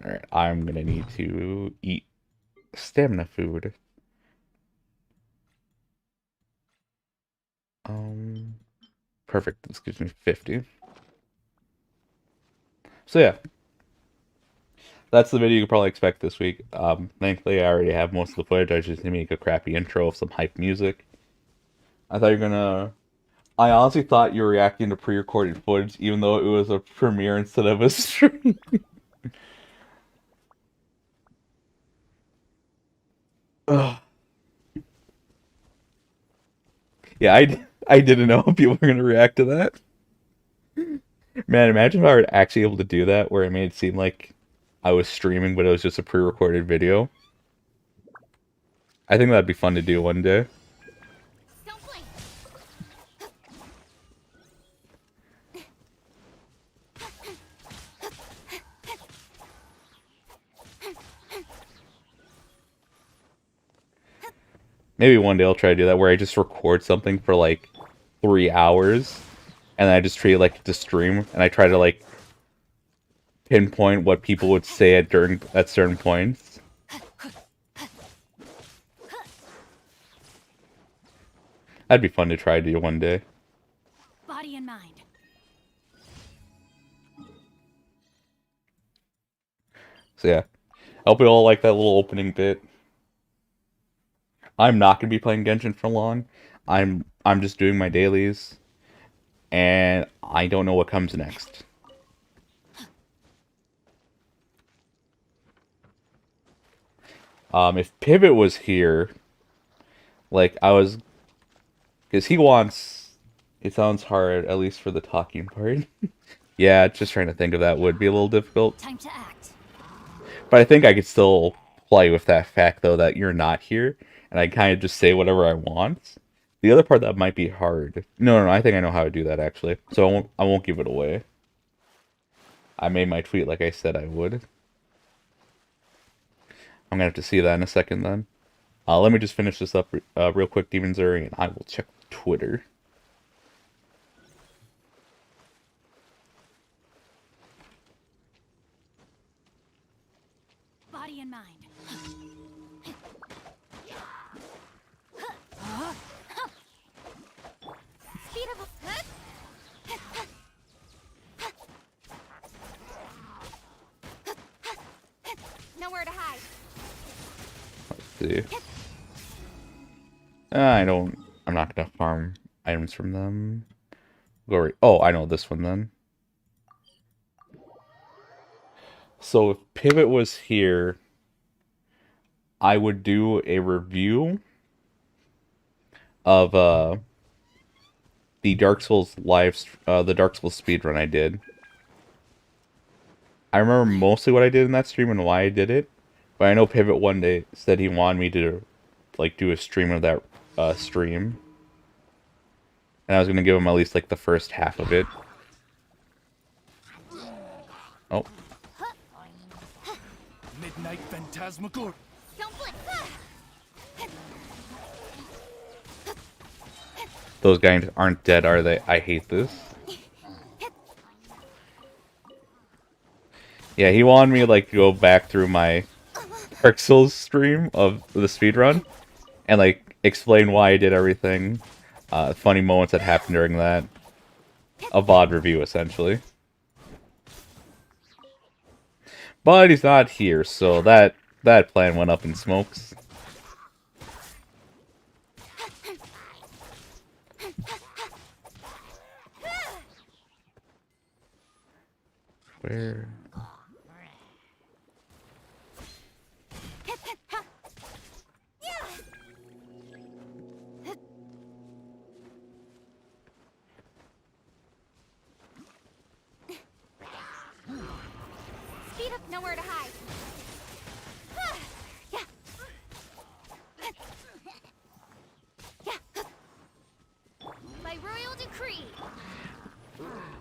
Alright, I'm gonna need to eat stamina food. Perfect. This gives me 50. So yeah, that's the video you can probably expect this week. Thankfully, I already have most of the footage. I just need to make a crappy intro of some hype music. I thought you were gonna... I honestly thought you were reacting to pre-recorded footage, even though it was a premiere instead of a stream. Ugh. Yeah, I didn't know if people were gonna react to that. Man, imagine if I were actually able to do that, where it made it seem like I was streaming, but it was just a pre-recorded video. I think that'd be fun to do one day. Maybe one day I'll try to do that, where I just record something for like 3 hours, and then I just treat it like it's a stream, and I try to like pinpoint what people would say at certain points. That'd be fun to try to do one day. Body and mind. So yeah, I hope you all like that little opening bit. I'm not gonna be playing Genshin for long. I'm just doing my dailies, and I don't know what comes next. If Pivot was here, like I was, because he wants. It sounds hard, at least for the talking part. Yeah, just trying to think of that would be a little difficult. Time to act. But I think I could still play with that fact, though, that you're not here, and I kind of just say whatever I want. The other part that might be hard... No, I think I know how to do that, actually. So I won't give it away. I made my tweet like I said I would. I'm gonna have to see that in a second, then. Let me just finish this up real quick, Demon Zuri, and I will check Twitter. Body and mind. Speed of nowhere to hide. Let's see. I'm not gonna farm items from them. Oh, I know this one then. So if Pivot was here, I would do a review of the Dark Souls the Dark Souls speedrun I did. I remember mostly what I did in that stream and why I did it, but I know Pivot one day said he wanted me to like do a stream of that stream, and I was gonna give him at least like the first half of it. Oh. Midnight Phantasmagoria. Don't blink. Those guys aren't dead, are they? I hate this. Yeah, he wanted me to like go back through my Dark Souls stream of the speedrun and like explain why I did everything. Funny moments that happened during that. A VOD review, essentially. But he's not here, so that plan went up in smokes. Where?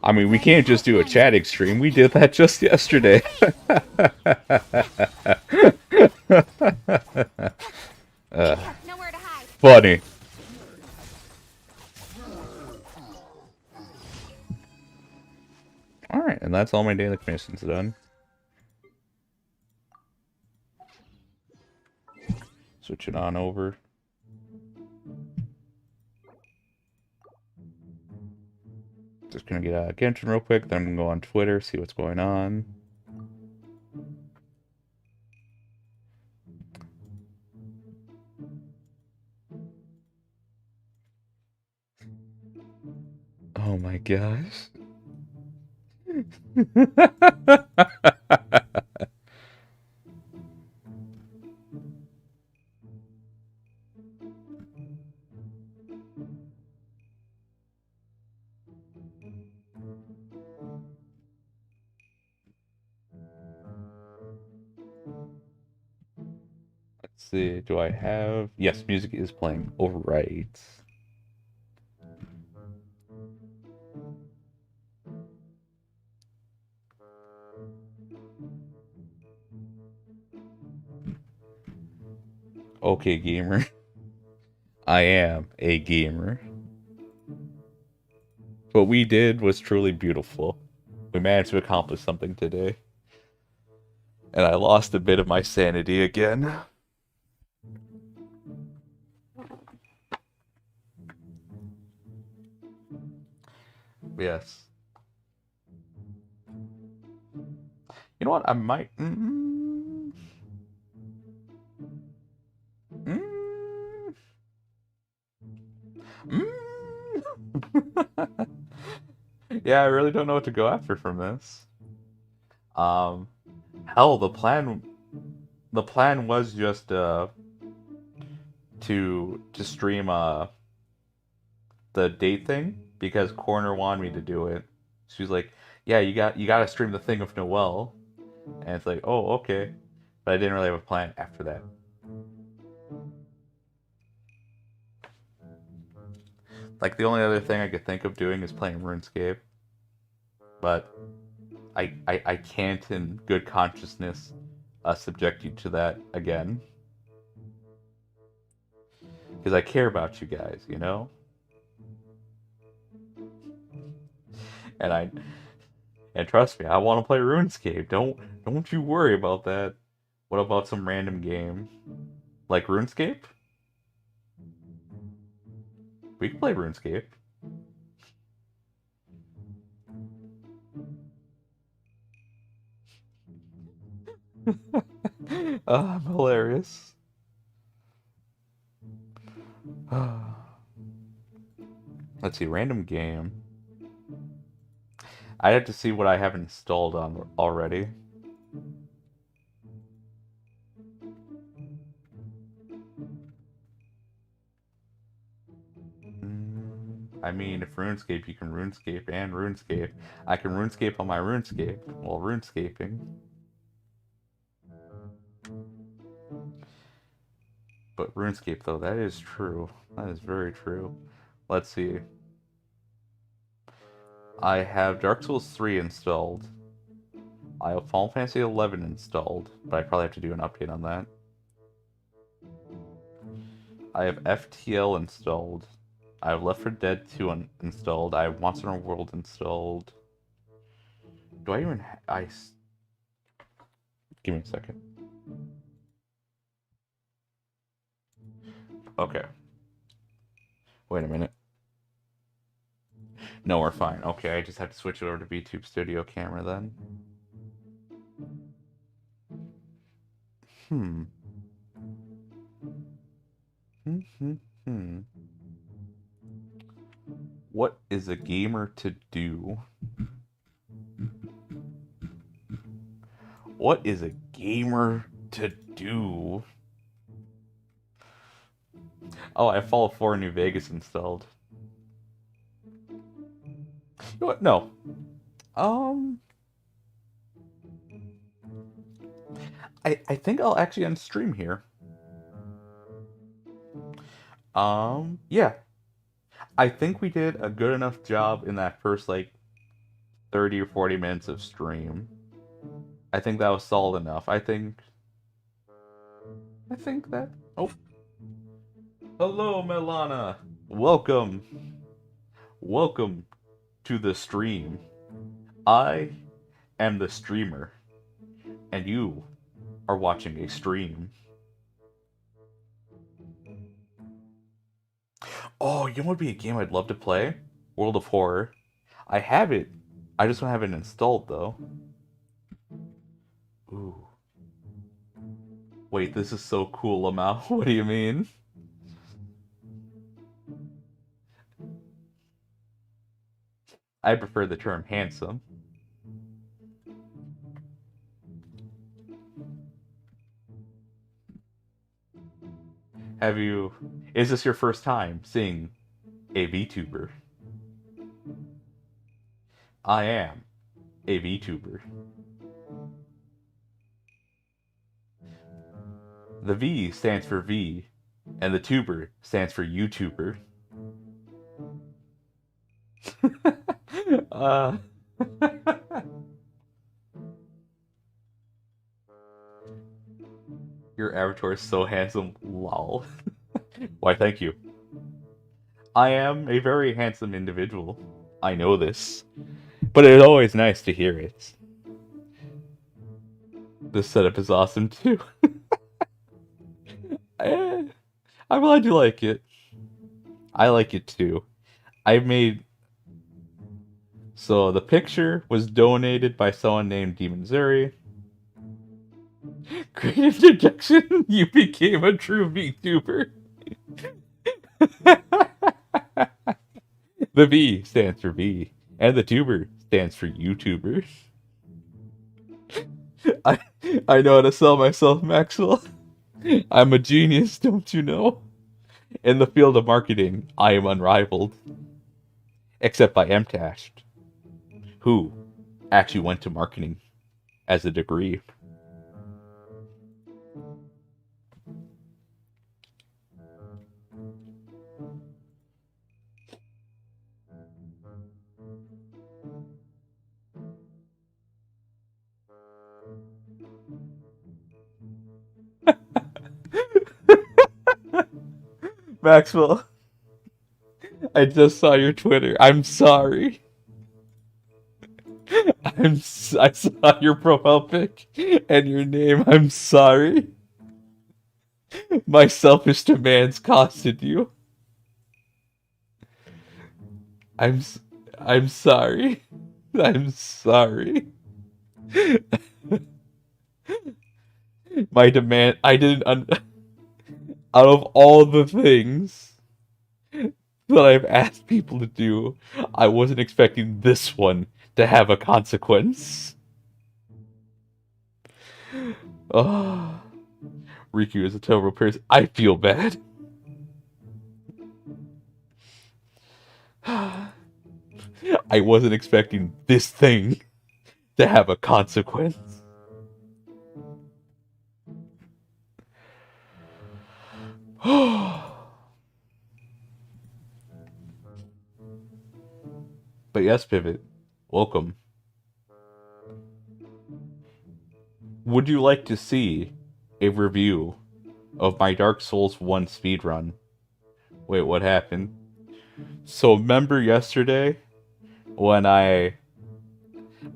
I mean, we can't just do a chatting stream. We did that just yesterday. Nowhere to hide. Funny. Alright, and that's all my daily missions done. Switch it on over. Just gonna get out of Genshin real quick, then I'm gonna go on Twitter, see what's going on. Oh my gosh. Let's see, do I have... Yes, music is playing. Alright. Okay, gamer. I am a gamer. What we did was truly beautiful. We managed to accomplish something today. And I lost a bit of my sanity again. Yes. You know what? I might... Yeah, I really don't know what to go after from this. Hell, the plan was just to stream the date thing because Corner wanted me to do it. She was like, "Yeah, you gotta stream the thing with Noelle," and it's like, "Oh, okay," but I didn't really have a plan after that. Like the only other thing I could think of doing is playing RuneScape, but I can't in good consciousness subject you to that again. Because I care about you guys, you know? And trust me, I want to play RuneScape. Don't you worry about that. What about some random game? Like RuneScape? We can play RuneScape. I'm hilarious. Let's see, random game. I have to see what I have installed on already. I mean, if RuneScape, you can RuneScape and RuneScape. I can RuneScape on my RuneScape while RuneScaping. But RuneScape, though, that is true. That is very true. Let's see. I have Dark Souls 3 installed. I have Final Fantasy 11 installed, but I probably have to do an update on that. I have FTL installed. I have Left 4 Dead 2 installed. I have Monster Hunter World installed. Do I even Give me a second. Okay. Wait a minute. No, we're fine. Okay, I just have to switch it over to VTube Studio Camera then. What is a gamer to do? What is a gamer to do? Oh, I have Fallout 4 New Vegas installed. You know what? No. I think I'll actually end stream here. Yeah. I think we did a good enough job in that first, like, 30 or 40 minutes of stream. I think that was solid enough. I think that... Oh. Hello, Milana. Welcome. Welcome to the stream. I am the streamer, and you are watching a stream. Oh, you know what would be a game I'd love to play? World of Horror. I have it. I just don't have it installed, though. Ooh. Wait, this is so cool, Lamau. What do you mean? I prefer the term handsome. Is this your first time seeing a VTuber? I am a VTuber. The V stands for V, and the tuber stands for YouTuber. Your avatar is so handsome, lol. Why, thank you. I am a very handsome individual. I know this. But it's always nice to hear it. This setup is awesome too. I'm glad you like it. I like it too. So the picture was donated by someone named Demon Zuri. Great introduction. You became a true VTuber. The V stands for V, and the tuber stands for YouTuber. I know how to sell myself, Maxwell. I'm a genius, don't you know? In the field of marketing, I am unrivaled. Except by MTash, who actually went to marketing as a degree. Maxwell, I just saw your Twitter. I'm sorry. I saw your profile pic and your name. I'm sorry. My selfish demands costed you. I'm sorry. I'm sorry. My demand. Out of all the things that I've asked people to do, I wasn't expecting this one to have a consequence. Oh, Rikku is a terrible person. I feel bad. I wasn't expecting this thing to have a consequence. But yes, Pivot, welcome. Would you like to see a review of my Dark Souls 1 speedrun? Wait, what happened? So remember yesterday when I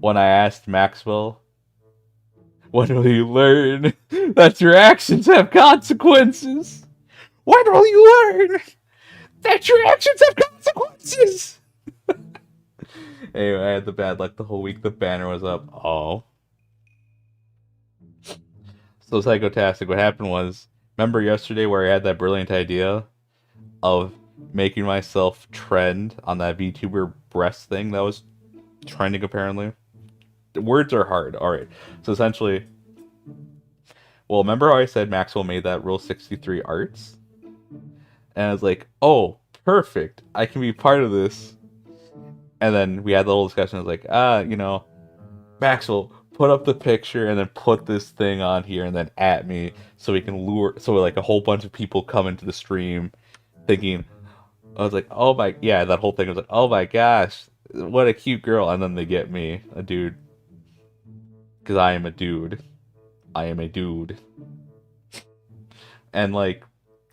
asked Maxwell, when will you learn that your actions have consequences? When will you learn that your actions have consequences? Anyway, I had the bad luck the whole week. The banner was up. Oh. So Psychotastic, what happened was, remember yesterday where I had that brilliant idea of making myself trend on that VTuber breast thing that was trending apparently? The words are hard. Alright. So essentially, well, remember how I said Maxwell made that Rule 63 arts? And I was like, oh, perfect. I can be part of this. And then we had the little discussion. I was like, Maxwell, put up the picture and then put this thing on here and then at me so we can lure, so like a whole bunch of people come into the stream thinking, I was like, oh my, yeah, that whole thing was like, oh my gosh, what a cute girl, and then they get me, a dude. Because I am a dude. I am a dude. And like,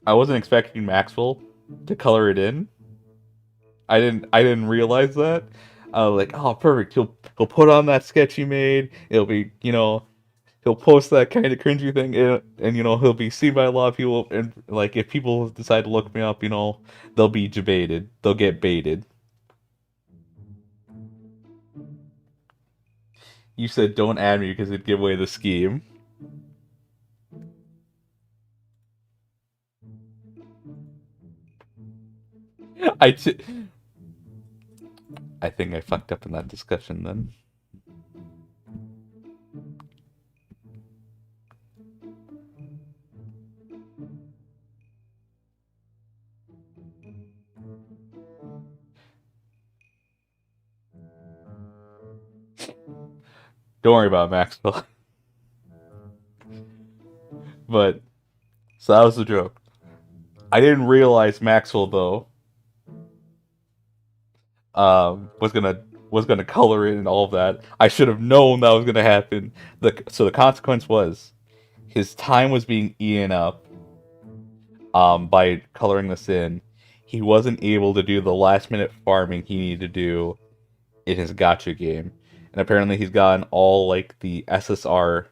I wasn't expecting Maxwell to color it in. I didn't realize that. Like, oh, perfect. He'll put on that sketch he made. It'll be, he'll post that kind of cringy thing, and he'll be seen by a lot of people. And like, if people decide to look me up, they'll be debated. They'll get baited. You said don't add me because it'd give away the scheme. I think I fucked up in that discussion then. Don't worry about it, Maxwell. But, so that was the joke. I didn't realize Maxwell, though, was gonna color it and all of that. I should have known that was gonna happen. So the consequence was, his time was being eaten up, by coloring this in. He wasn't able to do the last minute farming he needed to do in his gacha game. And apparently he's gotten all, like, the SSR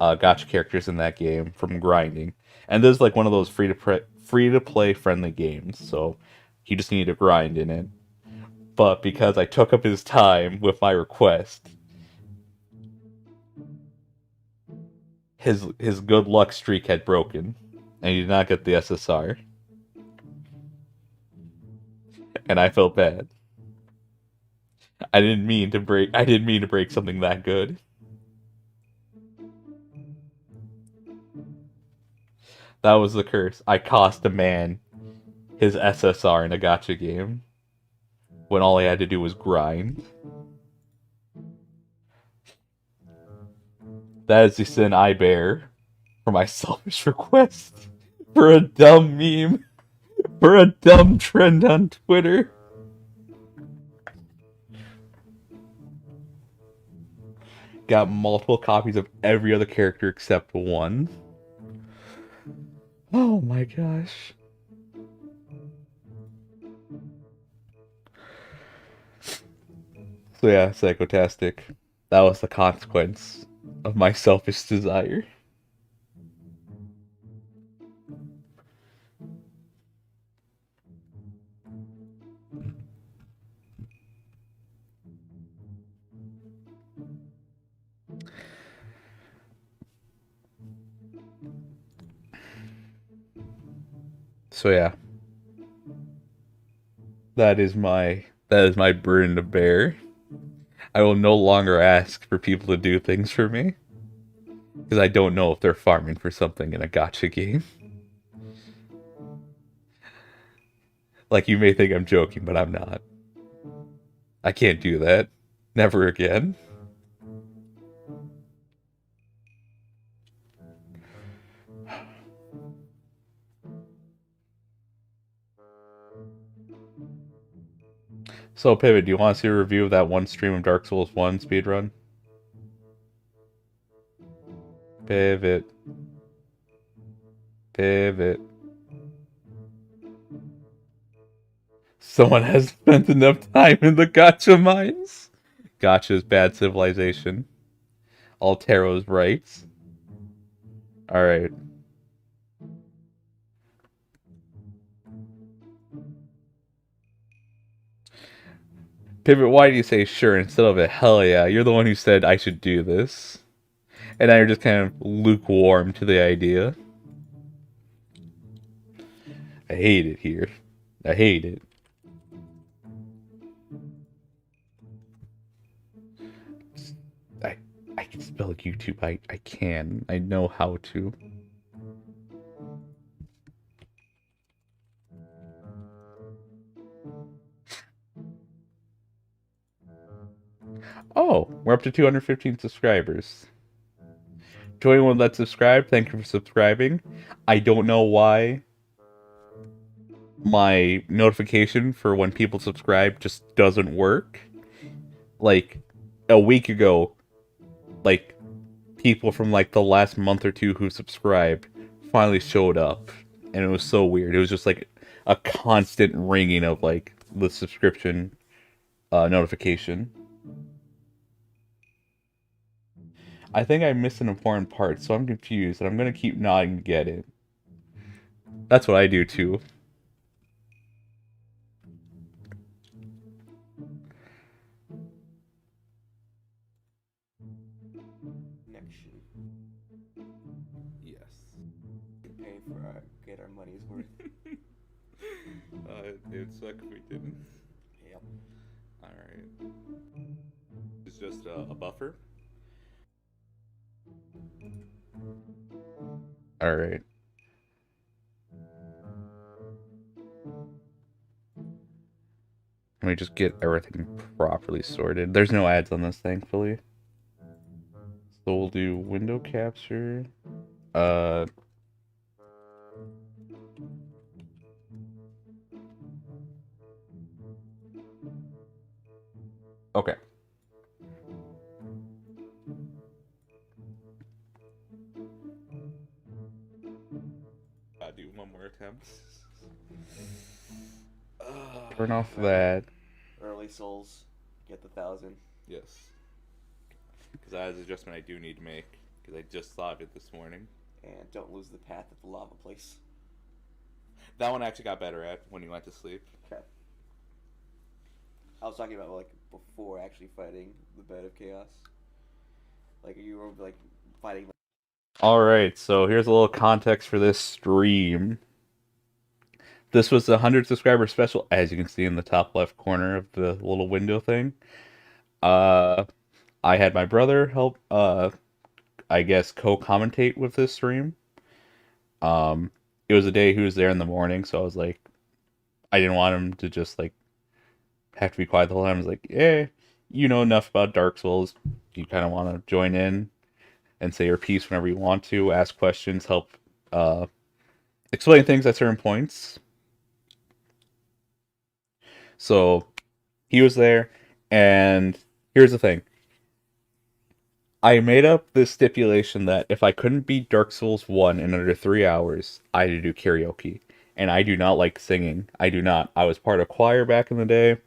gacha characters in that game from grinding. And this is, like, one of those free-to-play friendly games, so he just needed to grind in it. But because I took up his time with my request, his good luck streak had broken, and he did not get the SSR. And I felt bad. I didn't mean to break something that good. That was the curse. I cost a man his SSR in a gacha game when all he had to do was grind. That is the sin I bear for my selfish request. For a dumb meme. For a dumb trend on Twitter. Got multiple copies of every other character except one. Oh my gosh. So yeah, Psychotastic. That was the consequence of my selfish desire. So yeah. That is my burden to bear. I will no longer ask for people to do things for me. Because I don't know if they're farming for something in a gacha game. Like, you may think I'm joking, but I'm not. I can't do that. Never again. So, Pivot, do you want to see a review of that one stream of Dark Souls 1 speedrun? Pivot. Pivot. Someone has spent enough time in the gacha mines. Gacha's bad civilization. Altaro's rights. Alright. Pivot, why do you say sure instead of a hell yeah? You're the one who said I should do this. And now you're just kind of lukewarm to the idea. I hate it here. I hate it. I can spell YouTube. I can. I know how to. Oh, we're up to 215 subscribers. To anyone that subscribed, thank you for subscribing. I don't know why my notification for when people subscribe just doesn't work. Like a week ago, like people from like the last month or two who subscribed finally showed up, and it was so weird. It was just like a constant ringing of like the subscription notification. I think I missed an important part, so I'm confused, and I'm gonna keep nodding to get it. That's what I do too. Connection. Yes. Pay for get our money's worth. It would suck if we didn't. Yep. Alright. It's just a buffer. Alright. Let me just get everything properly sorted. There's no ads on this, thankfully. So we'll do window capture. Okay. I'll do one more attempt. Turn off that. Early souls get the 1,000. Yes. Because that is an adjustment I do need to make. Because I just thought of it this morning. And don't lose the path at the lava place. That one I actually got better at when you went to sleep. Okay. I was talking about like before actually fighting the bed of chaos. Like you were like fighting. Alright, so here's a little context for this stream. This was the 100 subscriber special, as you can see in the top left corner of the little window thing. I had my brother help, I guess, co-commentate with this stream. It was a day he was there in the morning, so I was like, I didn't want him to just, like, have to be quiet the whole time. I was like, yeah, you know enough about Dark Souls. You kind of want to join in and say your piece whenever you want to, ask questions, help explain things at certain points. So he was there, and here's the thing. I made up this stipulation that if I couldn't beat Dark Souls 1 in under 3 hours, I had to do karaoke. And I do not like singing. I do not. I was part of choir back in the day.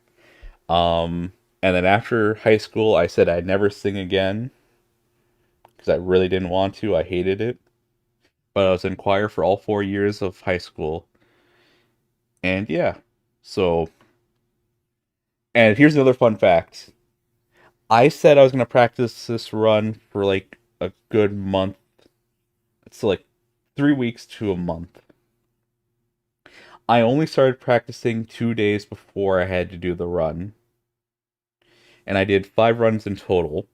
And then after high school, I said I'd never sing again. Because I really didn't want to. I hated it. But I was in choir for all 4 years of high school. And yeah. So... And here's another fun fact. I said I was going to practice this run for like a good month. It's like 3 weeks to a month. I only started practicing 2 days before I had to do the run. And I did 5 runs in total.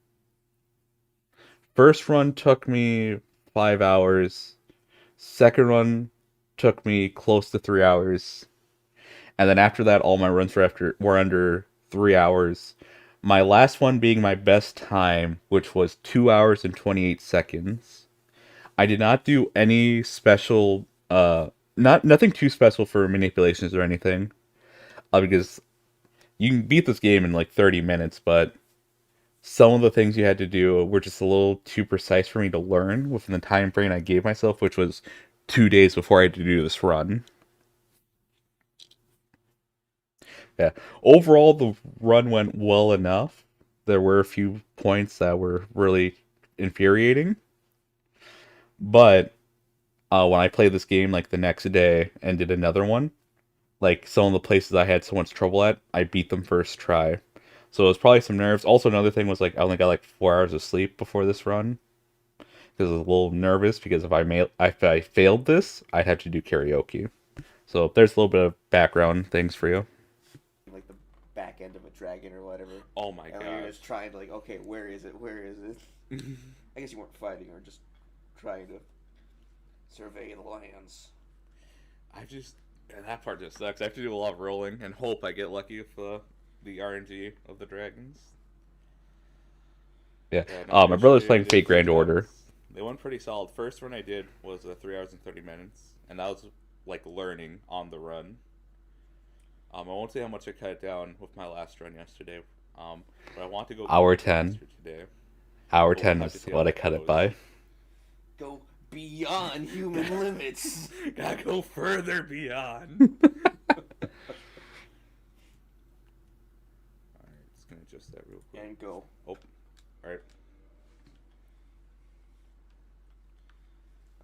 First run took me 5 hours. Second run took me close to 3 hours. And then after that, all my runs were under 3 hours. My last one being my best time, which was 2 hours and 28 seconds. I did not do any special, nothing too special for manipulations or anything. Because you can beat this game in like 30 minutes, but some of the things you had to do were just a little too precise for me to learn within the time frame I gave myself, which was 2 days before I had to do this run. Yeah. Overall, the run went well enough. There were a few points that were really infuriating. But when I played this game like the next day and did another one, like some of the places I had so much trouble at, I beat them first try. So it was probably some nerves. Also, another thing was like I only got like 4 hours of sleep before this run. Because I was a little nervous because if I failed this, I'd have to do karaoke. So there's a little bit of background things for you. Like the back end of a dragon or whatever. Oh my and god. you're just trying to like, okay, where is it? Where is it? I guess you weren't fighting, or just trying to survey the lands. And that part just sucks. I have to do a lot of rolling and hope I get lucky with the RNG of the dragons. Yeah. My brother's playing Fate Grand Order. They went pretty solid. First run I did was 3 hours and 30 minutes, and that was like learning on the run. I won't say how much I cut it down with my last run yesterday. But I want to go Hour faster 10. today. Hour But we'll 10 have to is see how what I that cut it goes. by. Go beyond human limits. Gotta go further beyond. Alright, just gonna adjust that real quick. And go. Oh, alright.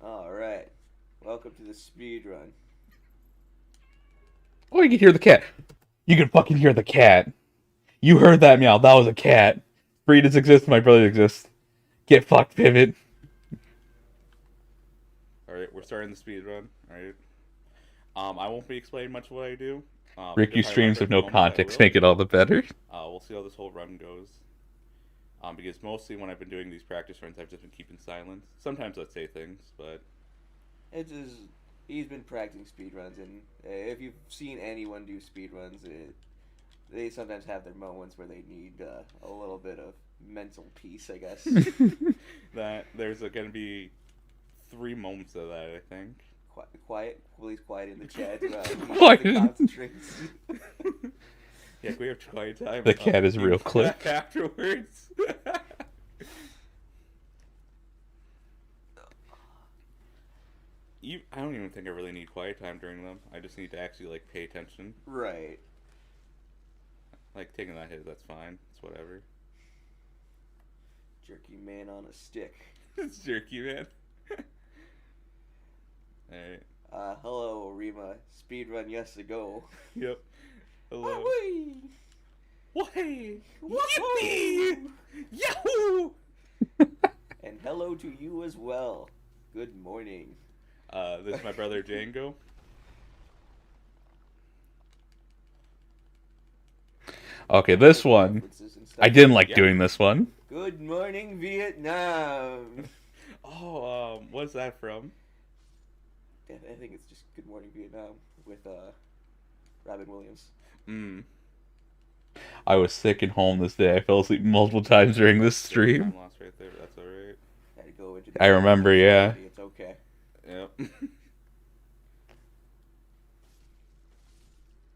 Alright. Welcome to the speed run. Oh, you can hear the cat. You can fucking hear the cat. You heard that meow. That was a cat. Breeders exist. My brothers exist. Get fucked, Pivot. Alright, we're starting the speed run. Alright. I won't be explaining much of what I do. Riku if I streams remember with at the no moment, I context will. make it all the better. We'll see how this whole run goes. Because mostly when I've been doing these practice runs, I've just been keeping silence. Sometimes I'd say things, but It's just, he's been practicing speedruns, and if you've seen anyone do speedruns, they sometimes have their moments where they need a little bit of mental peace, I guess. that there's going to be 3 moments of that, I think. Quiet, please quiet in the chat. Quiet. Concentrates. Yeah, can we have quiet time? The cat is real quick. Afterwards. I don't even think I really need quiet time during them. I just need to actually like pay attention. Right. Like taking that hit, that's fine. It's whatever. Jerky man on a stick. It's jerky, man. Alright. Hello, Rima. Speedrun yes to go. Yep. Hello. Whee! Why? Yippee! Yahoo! And hello to you as well. Good morning. This is my brother Django. Okay, this one. References and stuff. I didn't like Yeah. doing this one. Good morning, Vietnam. Oh, what's that from? I think it's just Good Morning Vietnam with Robin Williams. I was sick and home this day. I fell asleep multiple times during this stream. Time lost right there, but that's alright. Had to go into. I remember, yeah. It's okay. Yep.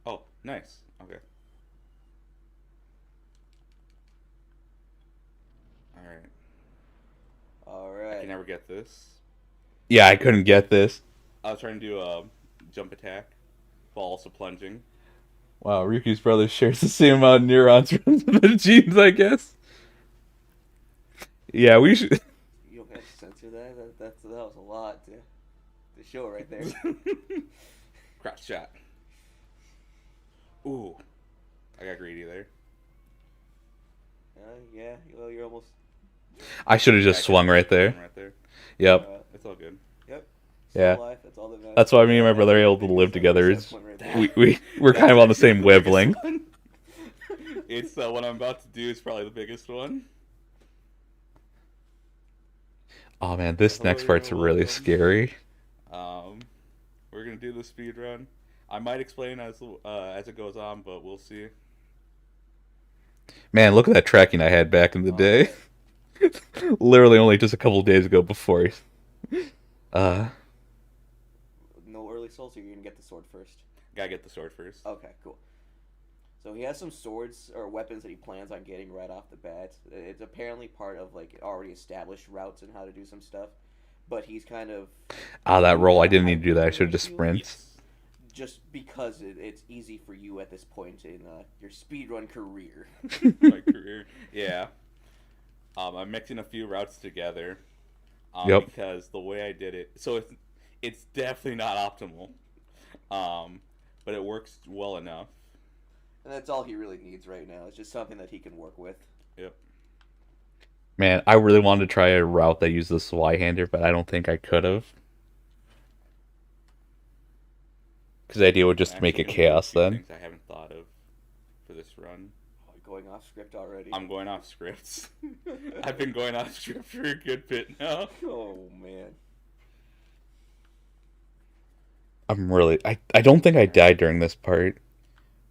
Oh, nice. Okay. Alright. All I right. can never get this. Yeah, I couldn't get this. I was trying to do a jump attack while also plunging. Wow, Riku's brother shares the same amount of neurons from the genes, I guess. Yeah, we should. You don't have to censor that. That was a lot to show right there. Crouch shot. Ooh. I got greedy there. Yeah. Well, you're almost. I should have just swung right there. Right there. Yep. It's all good. Yep. Yeah. Still alive, that's all that matters. That's why me and my brother are able to live together. Is Assessment right there. we're kind of on the same wavelength. It's what I'm about to do is probably the biggest one. Oh man, this Hello, next part's you're really welcome. scary. We're gonna do the speed run. I might explain as it goes on, but we'll see. Man, look at that tracking I had back in the day. Literally only just a couple days ago before. No early souls, or you're gonna get the sword first? Gotta get the sword first. Okay, cool. So he has some swords or weapons that he plans on getting right off the bat. It's apparently part of like already established routes and how to do some stuff, but he's kind of That roll, I didn't need to do that. I should have just sprint. Yes. just because it's easy for you at this point in your speedrun career. My career. Yeah. I'm mixing a few routes together. Yep. Because the way I did it, so it's definitely not optimal. But it works well enough. And that's all he really needs right now. It's just something that he can work with. Yep. Man, I really wanted to try a route that used the Y-hander, but I don't think I could have. Because the idea would just make it Actually, gonna do a chaos few then. things I haven't thought of for this run. Oh, going off script already. I'm going off scripts. I've been going off script for a good bit now. Oh man. I don't think I died during this part.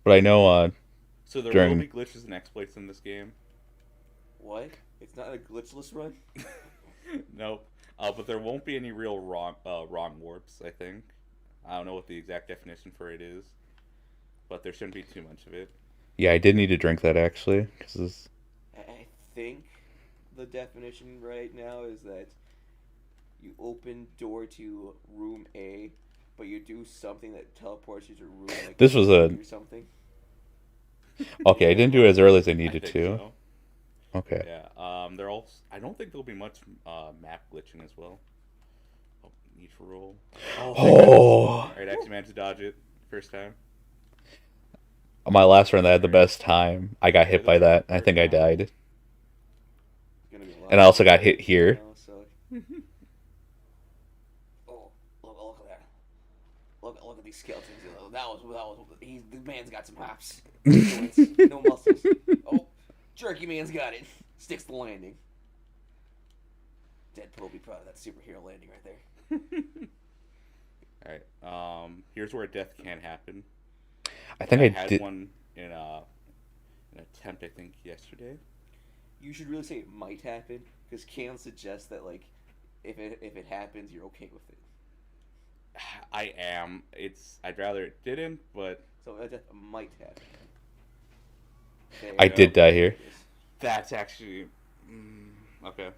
But I know, So there During- will be glitches and exploits in this game. What? It's not a glitchless run? Nope. But there won't be any real wrong warps, I think. I don't know what the exact definition for it is. but there shouldn't be too much of it. Yeah, I did need to drink that actually, because I think the definition right now is that you open door to room A, but you do something that teleports you to room like This was a- or something. okay, I didn't do it as early as I I needed think to. so. Okay. Yeah. They're all. I don't think there'll be much map glitching as well. Oh, need for roll. Oh. Thank goodness. Oh, All right, actually managed to dodge it first time. my last run, I had the best time. I got hit by that. I think I died, It's gonna be a lot and I also got of hit here. now, so... Oh, look at that! Look at these skeletons. The man's got some hops. No muscles. Oh, Jerky Man's got it. Sticks the landing. Deadpool will be proud of that superhero landing right there. All right. Here's where death can happen. I think I I had did. one in an attempt. I think yesterday. You should really say it might happen, because Can suggests that like, if it happens, you're okay with it. I am. I'd rather it didn't, but So that might happen. There I you go. did die here. that's actually okay.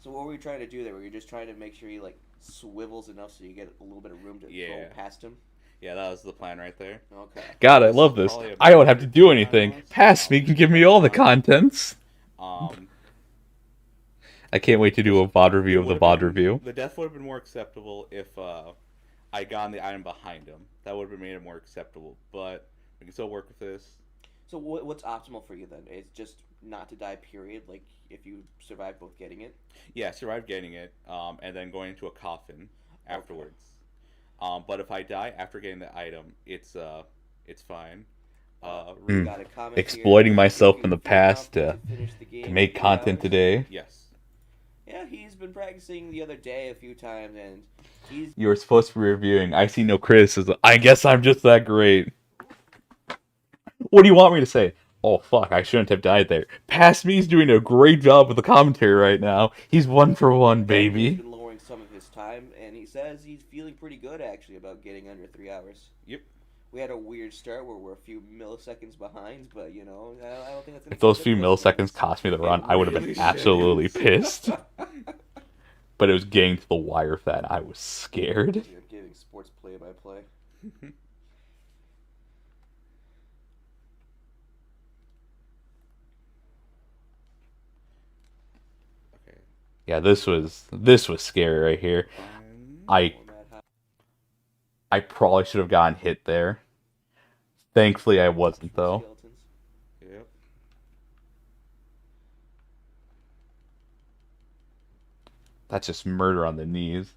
So what were you trying to do there? Were you just trying to make sure he like swivels enough so you get a little bit of room to Yeah. go past him? Yeah, that was the plan right there. Okay. God, I love this. I don't have to do anything. Pass me can give me all the contents. I can't wait to do a VOD review of the VOD review. The death would have been more acceptable if I got the item behind him. That would have made it more acceptable. But we can still work with this. So what's optimal for you then? It's just not to die, period. Like if you survive both getting it. Yeah, survive getting it, and then going into a coffin afterwards. But if I die after getting the item, it's fine. We got a comment Exploiting here. myself You in the can past finish the to game make in 3 content hours. today. Yes. Yeah, he's been practicing the other day a few times, and he's You were supposed to be reviewing. I see no criticism. I guess I'm just that great. What do you want me to say? Oh, fuck, I shouldn't have died there. Past me's doing a great job with the commentary right now. He's 1 for 1, He's baby. been lowering some of his time, and he says he's feeling pretty good actually about getting under 3 hours. Yep. We had a weird start where we're a few milliseconds behind, but you know, I don't think that's. If those few milliseconds cost me the run, I would have been really absolutely should. pissed. But it was getting to the wire for that. I was scared. You're giving sports play-by-play. Okay. Yeah, this was scary right here. I probably should have gotten hit there. Thankfully, I wasn't though. Skeletons. Yep. That's just murder on the knees.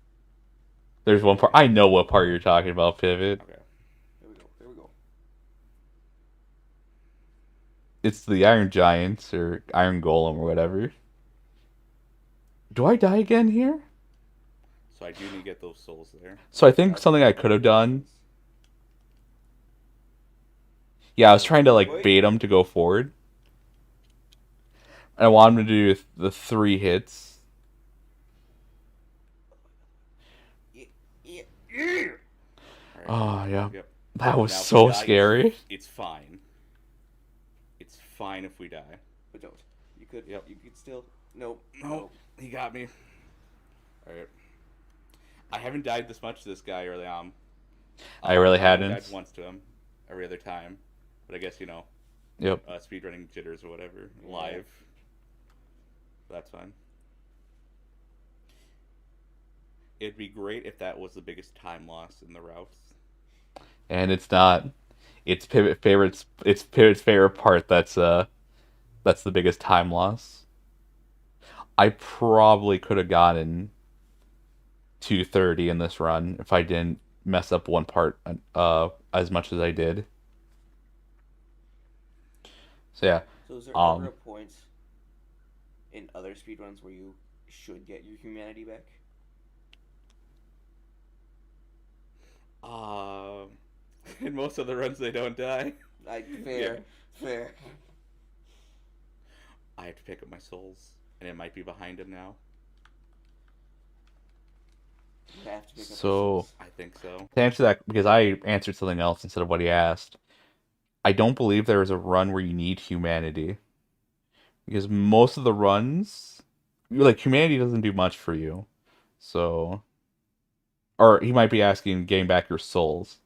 There's one part. I know what part you're talking about, Pivot. Okay. There we go. There we go. It's the Iron Giants or Iron Golem or whatever. Do I die again here? So I do need to get those souls there. So I think something I could have done. Yeah, I was trying to like bait him to go forward. And I wanted him to do the 3 hits. Alright. Oh yeah, Yep. that was Now, if so we die, scary. It's fine. It's fine if we die. But don't. You could. Yep. You could still. Nope. Nope. He got me. Alright. I haven't died this much to this guy early on. I really I only hadn't. died once to him every other time. But I guess, you know, Yep. speedrunning jitters or whatever. Yeah. Live. That's fine. It'd be great if that was the biggest time loss in the routes. And it's not. It's Pivot's favorite part. That's the biggest time loss. I probably could have gotten 230 in this run if I didn't mess up one part as much as I did. So yeah, So is there ever a point in other speedruns where you should get your humanity back? In most of the runs, they don't die. Fair. Fair. I have to pick up my souls, and it might be behind him now. You have to pick up So the I think so. to answer that, because I answered something else instead of what he asked. I don't believe there is a run where you need humanity. Because most of the runs, like, humanity doesn't do much for you. So, or he might be asking, getting back your souls.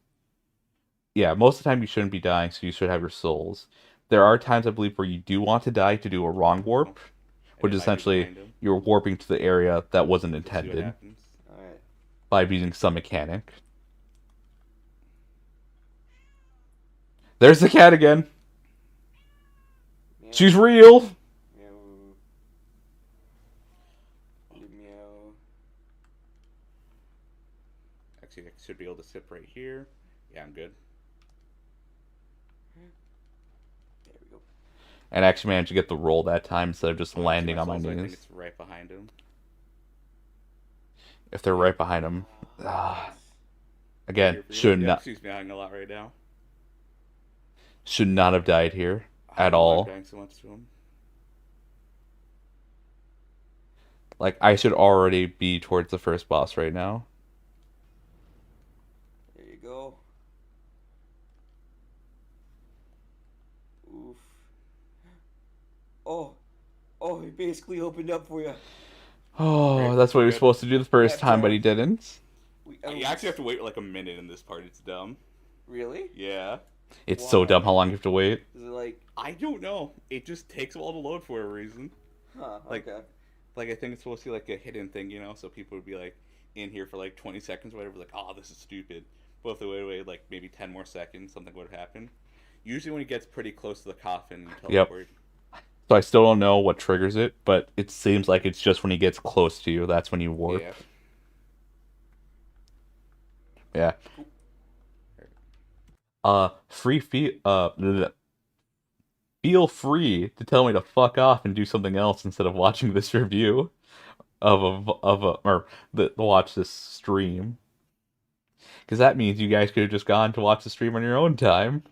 Yeah, most of the time you shouldn't be dying, so you should have your souls. There are times, I believe, where you do want to die to do a wrong warp, which is essentially you're warping to the area that wasn't intended Alright. by using some mechanic. There's the cat again. Meow. She's real. Meow. Meow. Actually, I should be able to sit right here. Yeah, I'm good. There we go. And I actually managed to get the roll that time instead of just landing on my I think knees. it's right behind him. If they're right behind him. Again, should not She's meowing a lot right now. should not have died here at I don't know why I'm all. dying so much to him. Like, I should already be towards the first boss right now. There you go. Oof. Oh, he basically opened up for you. Oh, that's what he was supposed to do the first Yeah, time, but he Jared. didn't. You actually have to wait like a minute in this part. It's dumb. Really? Yeah. It's so dumb how long you have to wait. Is it like, I don't know. It just takes a while to load for a reason. huh, Like- okay. Like, I think it's supposed to be like a hidden thing, you know? So people would be like in here for like 20 seconds or whatever, like, oh, this is stupid. But if they waited like maybe 10 more seconds, something would happen. Usually when it gets pretty close to the coffin, you Yep. teleport. So I still don't know what triggers it, but it seems like it's just when he gets close to you, that's when you warp. Yeah. Yeah. Feel free to tell me to fuck off and do something else instead of watching this review watch this stream. Because that means you guys could have just gone to watch the stream on your own time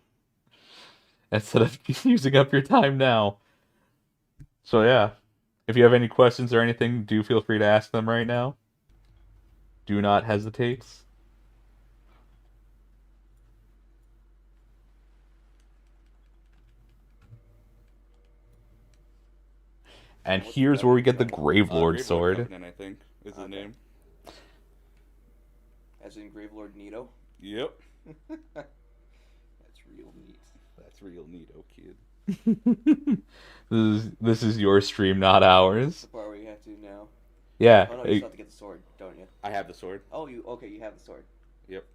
instead of using up your time now. So yeah, if you have any questions or anything, do feel free to ask them right now. Do not hesitate. And here's where we get the Gravelord sword. Covenant, I think, is the name. As in Gravelord Nito? Yep. That's real neat. That's real neato, kid. This is your stream, not ours. The part where you have to now. Yeah. Oh no, you still have to get the sword, don't you? I have the sword. Oh, you have the sword. Yep.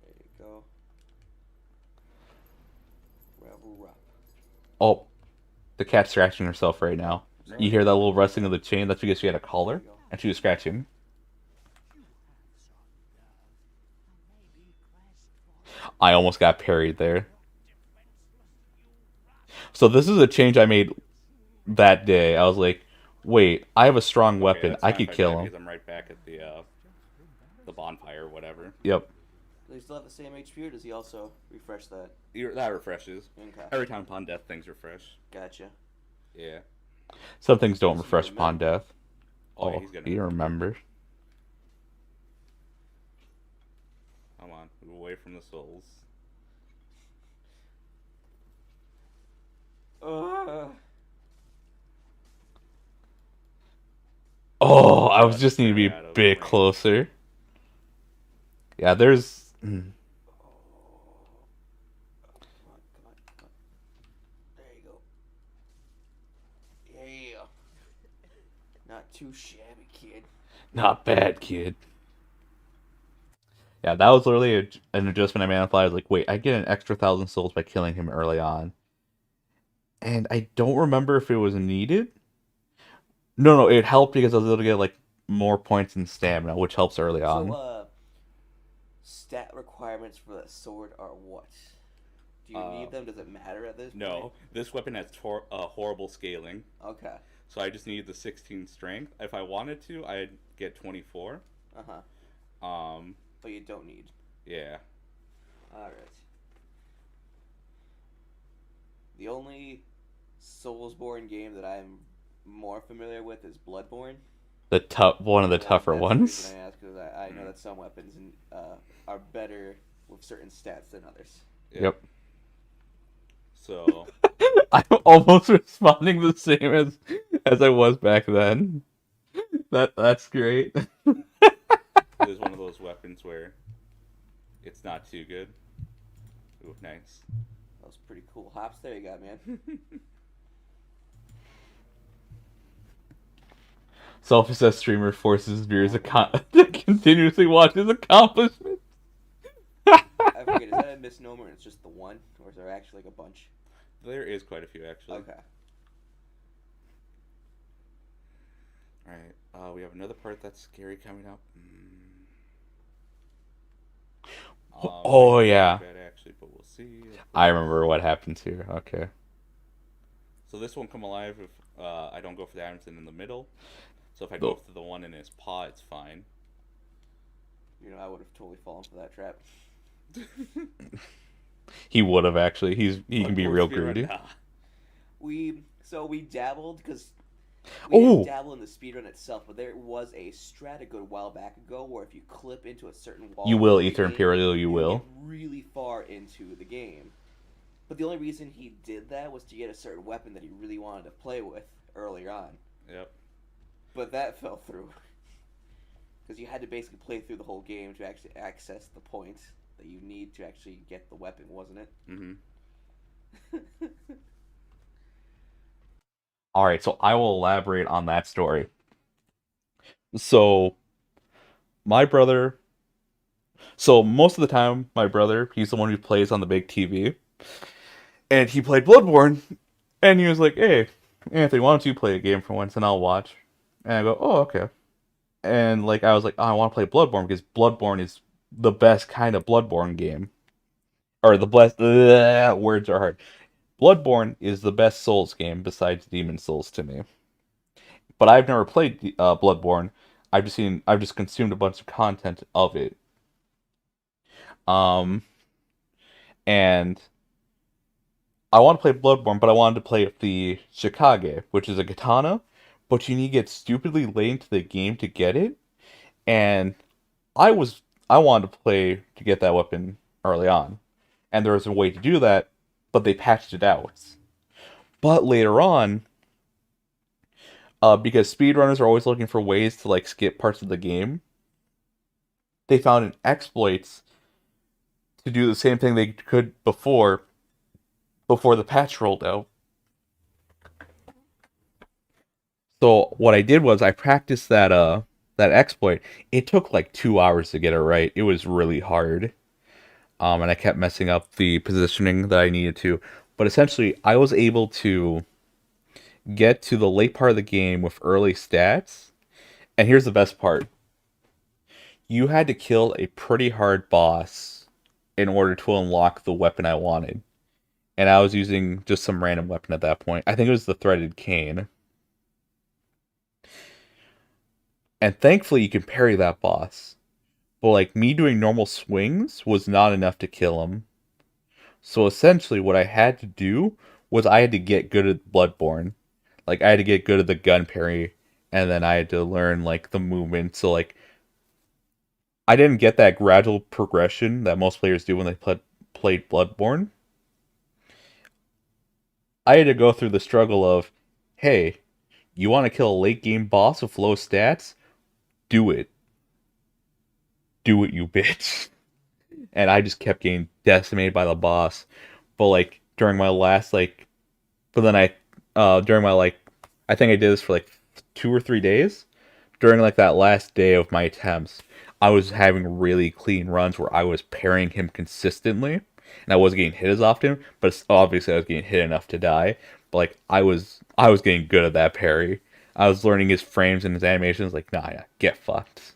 There you go. Gravel up. Oh, the cat's scratching herself right now. You hear that little rustling of the chain? That's because she had a collar, and she was scratching. I almost got parried there. So this is a change I made that day. I was like, wait, I have a strong weapon. that's I fine could if kill die him. because I'm right back at the bonfire or whatever. Yep. Does he still have the same HP, or does he also refresh that? That refreshes. Okay. Every time upon death, things refresh. Gotcha. Yeah. Some things don't refresh upon death. Oh, Oh, he's gonna. he remembers. Come on, move away from the souls. Oh, I was just need to be Out a of bit range. closer. Yeah, there's... Come on. There you go. Yeah. Not too shabby, kid. Not bad, kid. Yeah, that was literally an adjustment I made on the fly. I was like, wait, I get an extra 1,000 souls by killing him early on. And I don't remember if it was needed. No, it helped because I was able to get, like, more points in stamina, which helps early on. So, stat requirements for that sword are what? Do you need them? Does it matter at this point? No, this weapon has horrible scaling. Okay. So I just need the 16 strength. If I wanted to, I'd get 24. But you don't need. Yeah. Alright. The only Soulsborne game that I'm more familiar with is Bloodborne. one of the tougher That's the ones. reason I asked, because I know that some weapons are better with certain stats than others. Yep. So I'm almost responding the same as I was back then. That's great. it is one of those weapons where it's not too good. Ooh, nice. That was pretty cool. Hops, there you go, man. Self-assessed streamer forces viewers to continuously watch his accomplishments. I forget, is that a misnomer and it's just the one? Or is there actually like a bunch? There is quite a few, actually. Okay. Alright, we have another part that's scary coming up. Oh, yeah. Bad, actually, but we'll see. I remember what happened here. Okay. So this won't come alive if I don't go for the Adamson in the middle. So if I go for the one in his paw, it's fine. You know, I would have totally fallen for that trap. He would have actually. He can be real greedy. We dabbled because we Oh! didn't dabble in the speedrun itself, but there was a strat a good while back ago where if you clip into a certain wall, You will, in the Ether game, Imperial, you will. get really far into the game. But the only reason he did that was to get a certain weapon that he really wanted to play with earlier on. Yep. But that fell through. Because you had to basically play through the whole game to actually access the points that you need to actually get the weapon, wasn't it? Mm-hmm. Alright, so I will elaborate on that story. So, my brother... So, most of the time, my brother, he's the one who plays on the big TV. And he played Bloodborne. And he was like, hey, Anthony, why don't you play a game for once and I'll watch? And I go, oh, okay. And like I was like, oh, I want to play Bloodborne because Bloodborne is the best kind of Bloodborne game. Or the best... words are hard. Bloodborne is the best Souls game besides Demon Souls to me. But I've never played Bloodborne. I've just consumed a bunch of content of it. And I want to play Bloodborne, but I wanted to play the Shikage, which is a katana, but you need to get stupidly late into the game to get it. And I wanted to get that weapon early on. And there was a way to do that, but they patched it out. But later on, because speedrunners are always looking for ways to like skip parts of the game, they found an exploits to do the same thing they could before the patch rolled out. So what I did was I practiced that exploit. It took like 2 hours to get it right. It was really hard. And I kept messing up the positioning that I needed to. But essentially, I was able to get to the late part of the game with early stats. And here's the best part. You had to kill a pretty hard boss in order to unlock the weapon I wanted. And I was using just some random weapon at that point. I think it was the threaded cane. And thankfully you can parry that boss. But like me doing normal swings was not enough to kill him. So essentially what I had to do was I had to get good at Bloodborne. Like I had to get good at the gun parry. And then I had to learn like the movement. So like I didn't get that gradual progression that most players do when they played Bloodborne. I had to go through the struggle of, hey, you want to kill a late game boss with low stats? Do it. Do it, you bitch. And I just kept getting decimated by the boss. But like during my last I think I did this for like 2 or 3 days. During like that last day of my attempts, I was having really clean runs where I was parrying him consistently. And I wasn't getting hit as often, but obviously I was getting hit enough to die. But like I was getting good at that parry. I was learning his frames and his animations. Like, nah, yeah, get fucked.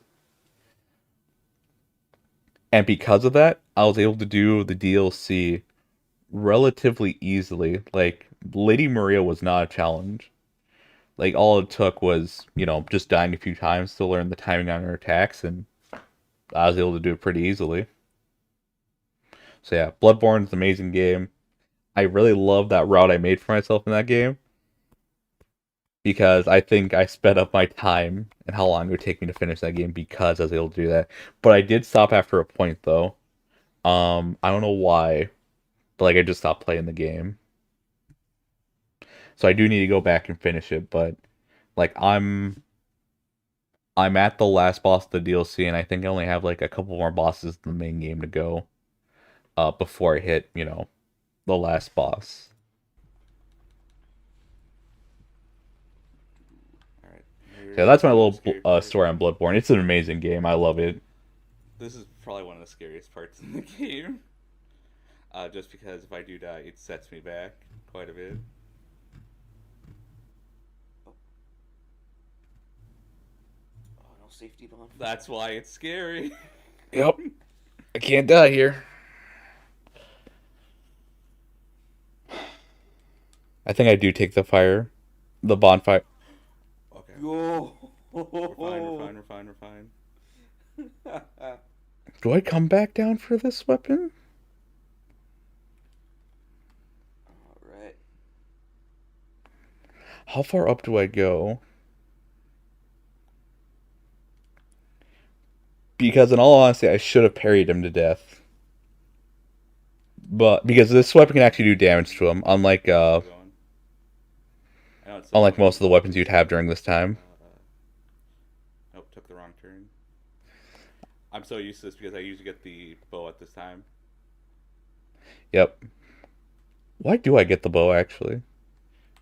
And because of that, I was able to do the DLC relatively easily. Like, Lady Maria was not a challenge. Like, all it took was, just dying a few times to learn the timing on her attacks, and I was able to do it pretty easily. So yeah, Bloodborne is an amazing game. I really love that route I made for myself in that game. because I think I sped up my time and how long it would take me to finish that game because I was able to do that. But I did stop after a point though. I don't know why, but like I just stopped playing the game. So I do need to go back and finish it, but like I'm at the last boss of the DLC and I think I only have like a couple more bosses in the main game to go before I hit, the last boss. All right. Yeah, that's my little Scary part. story on Bloodborne. It's an amazing game. I love it. This is probably one of the scariest parts in the game. Just because if I do die, it sets me back quite a bit. Oh, no safety bomb. That's why it's scary. Yep. I can't die here. I think I do take the bonfire. Okay. Go. We're fine. Do I come back down for this weapon? Alright. How far up do I go? Because in all honesty, I should have parried him to death. But because this weapon can actually do damage to him, unlike most of the weapons you'd have during this time. Nope, took the wrong turn. I'm so used to this because I usually get the bow at this time. Yep. Why do I get the bow, actually?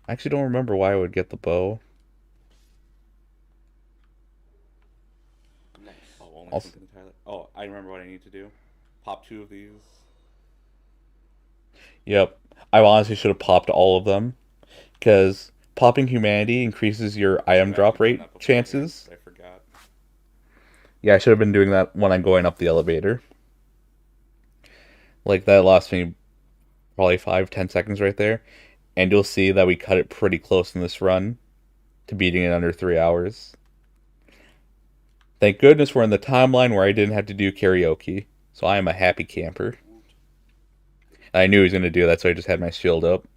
I actually don't remember why I would get the bow. Nice. Oh, only something entirely. Oh, I remember what I need to do. Pop 2 of these. Yep. I honestly should have popped all of them. Because popping humanity increases your item drop rate chances. I forgot. Yeah, I should have been doing that when I'm going up the elevator. Like, that lost me probably 5-10 seconds right there. And you'll see that we cut it pretty close in this run to beating it under 3 hours. Thank goodness we're in the timeline where I didn't have to do karaoke. So I am a happy camper. I knew he was going to do that, so I just had my shield up.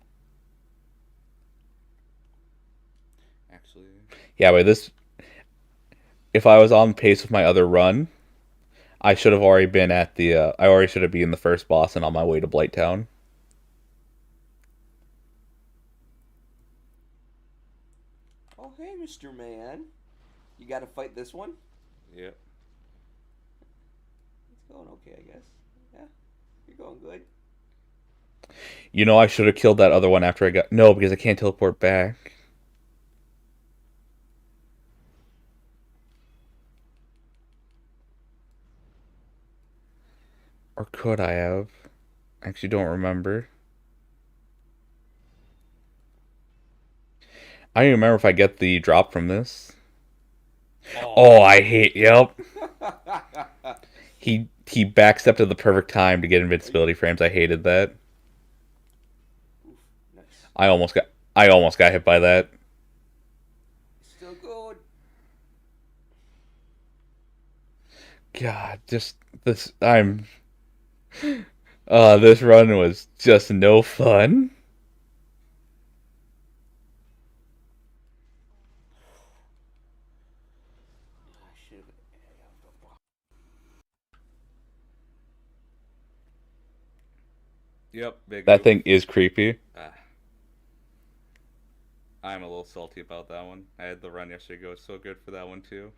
Actually. Yeah, but this... If I was on pace with my other run, I should have already been at the... I already should have been the first boss and on my way to Blighttown. Oh, hey, Mr. Man. You gotta fight this one? Yep. It's going okay, I guess. Yeah, you're going good. I should have killed that other one after I got... No, because I can't teleport back. Or could I have? I actually don't remember. I don't even remember if I get the drop from this. Oh, I hate... Yep. He backstepped at the perfect time to get invincibility frames. I hated that. Oof, nice. I almost got hit by that. Still good. God, just this this run was just no fun. Yep, big. That thing is creepy. I'm a little salty about that one. I had the run yesterday go so good for that one too.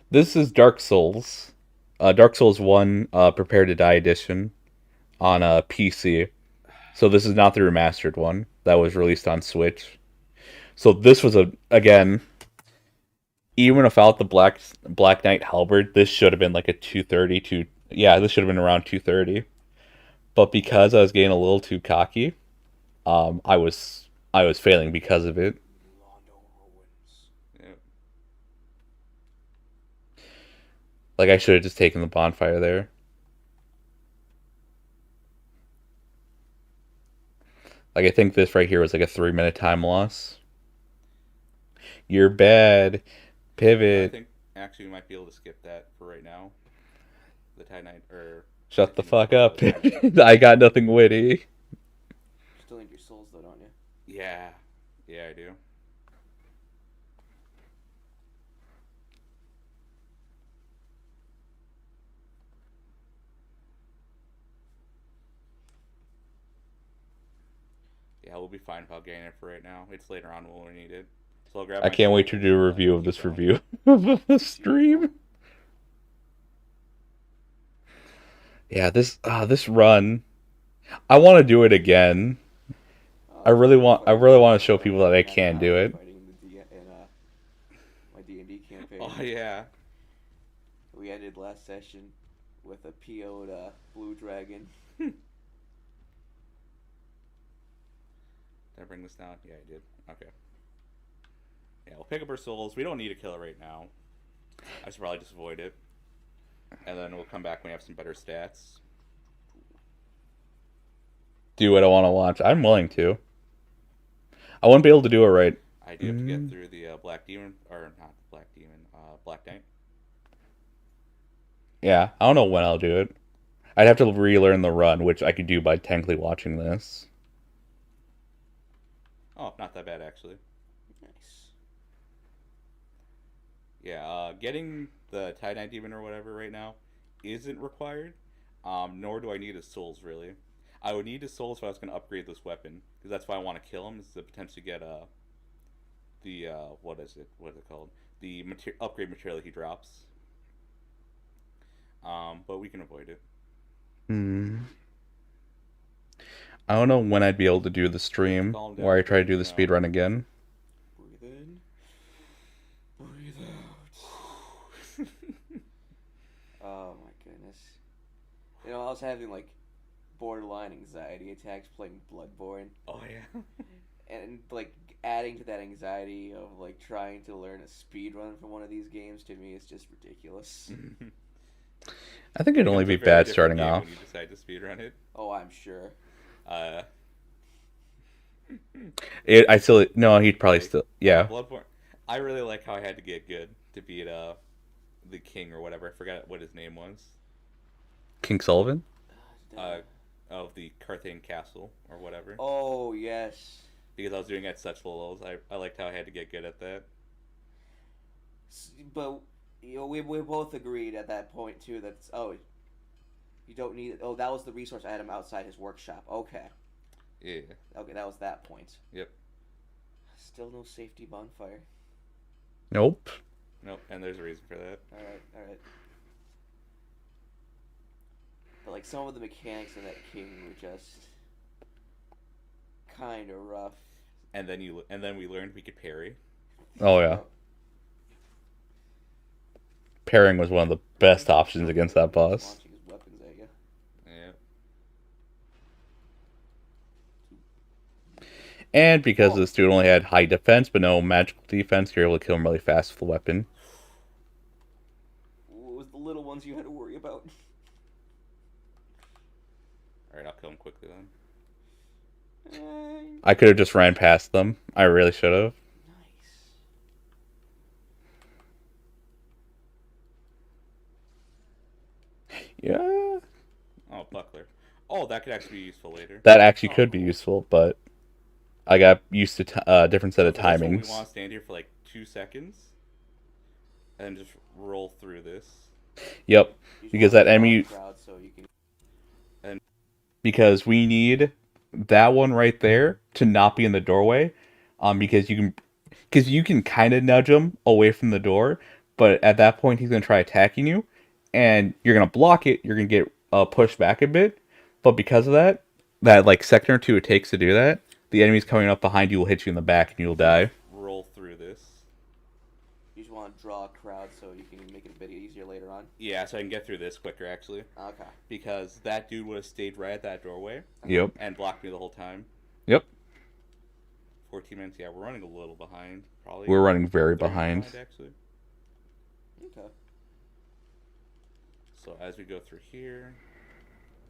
This is Dark Souls. Dark Souls 1 Prepare to Die edition on PC. So this is not the remastered one that was released on Switch. So this was again, even without the Black Knight Halberd, this should have been like a 230 this should have been around 230. But because I was getting a little too cocky, I was failing because of it. Yep. Like I should have just taken the bonfire there. Like I think this right here was like a 3-minute time loss. You're bad. Pivot. I think actually we might be able to skip that for right now. The Tide Knight or Shut the fuck up. I got nothing witty. Still need your souls though, don't you? Yeah. Yeah, I do. be fine without getting it for right now. It's later on when we need it. So I'll grab I my can't wait to souls do a and, review of keep this going. review of the stream. Yeah, this run, I want to do it again. I really want to show people that I can do it. Fighting the in my D&D campaign. Oh yeah. We ended last session with a PO'd blue dragon. Did I bring this down? Yeah, I did. Okay. Yeah, we'll pick up our souls. We don't need to kill it right now. I should probably just avoid it. And then we'll come back when we have some better stats. Do what I want to watch. I'm willing to. I won't be able to do it right. I do have to get through the Black Demon, or not Black Demon, Black Knight. Yeah, I don't know when I'll do it. I'd have to relearn the run, which I could do by technically watching this. Oh, not that bad actually. Nice. Yeah, getting the Tie-Dye Demon or whatever right now isn't required. Nor do I need his souls really. I would need his souls if I was going to upgrade this weapon, because that's why I want to kill him, is to potentially get the what is it called? The upgrade material that he drops. But we can avoid it. I don't know when I'd be able to do the stream where I try to do the speed run again. Breathe in. Breathe out. Oh my goodness. You know, I was having like borderline anxiety attacks playing Bloodborne. Oh yeah. And like adding to that anxiety of like trying to learn a speed run for one of these games to me is just ridiculous. I think it'd only be bad starting off. When you decide to speedrun it. Oh, I'm sure. I still no. He'd probably still Bloodborne. I really like how I had to get good to beat the king or whatever. I forgot what his name was. King Sullivan. Of the Carthage Castle or whatever. Oh yes. Because I was doing it at such low levels, I liked how I had to get good at that. But you know, we both agreed at that point too that you don't need it. Oh, that was the resource item outside his workshop. Okay. Yeah. Okay, that was that point. Yep. Still no safety bonfire. Nope. Nope, and there's a reason for that. Alright. But like some of the mechanics in that king were just kind of rough. And then we learned we could parry. Oh yeah. Parrying was one of the best options against that boss. Launching his weapons at you. Yeah. And because this dude only had high defense but no magical defense, you're able to kill him really fast with the weapon. What was the little ones you had to worry about? Alright, I'll kill him quickly then. I could have just ran past them. I really should have. Nice. Yeah. Oh, buckler. Oh, that could actually be useful later. That actually could be useful, but I got used to a different set of For this one, timings. we want to stand here for like 2 seconds. And just roll through this. Yep. Because that enemy... So you can... Because we need that one right there to not be in the doorway. Because you can kind of nudge him away from the door, but at that point he's going to try attacking you, and you're going to block it. You're going to get pushed back a bit, but because of that like second or two it takes to do that, the enemy's coming up behind you will hit you in the back and you'll die. Roll through this. You just want to draw a crowd so you can make it a bit easier later on. Yeah, so I can get through this quicker actually. Okay. Because that dude would have stayed right at that doorway. Yep. And blocked me the whole time. Yep. 14 minutes. Yeah, we're running a little behind. Probably. We're running very 30 behind. actually. Okay. So as we go through here,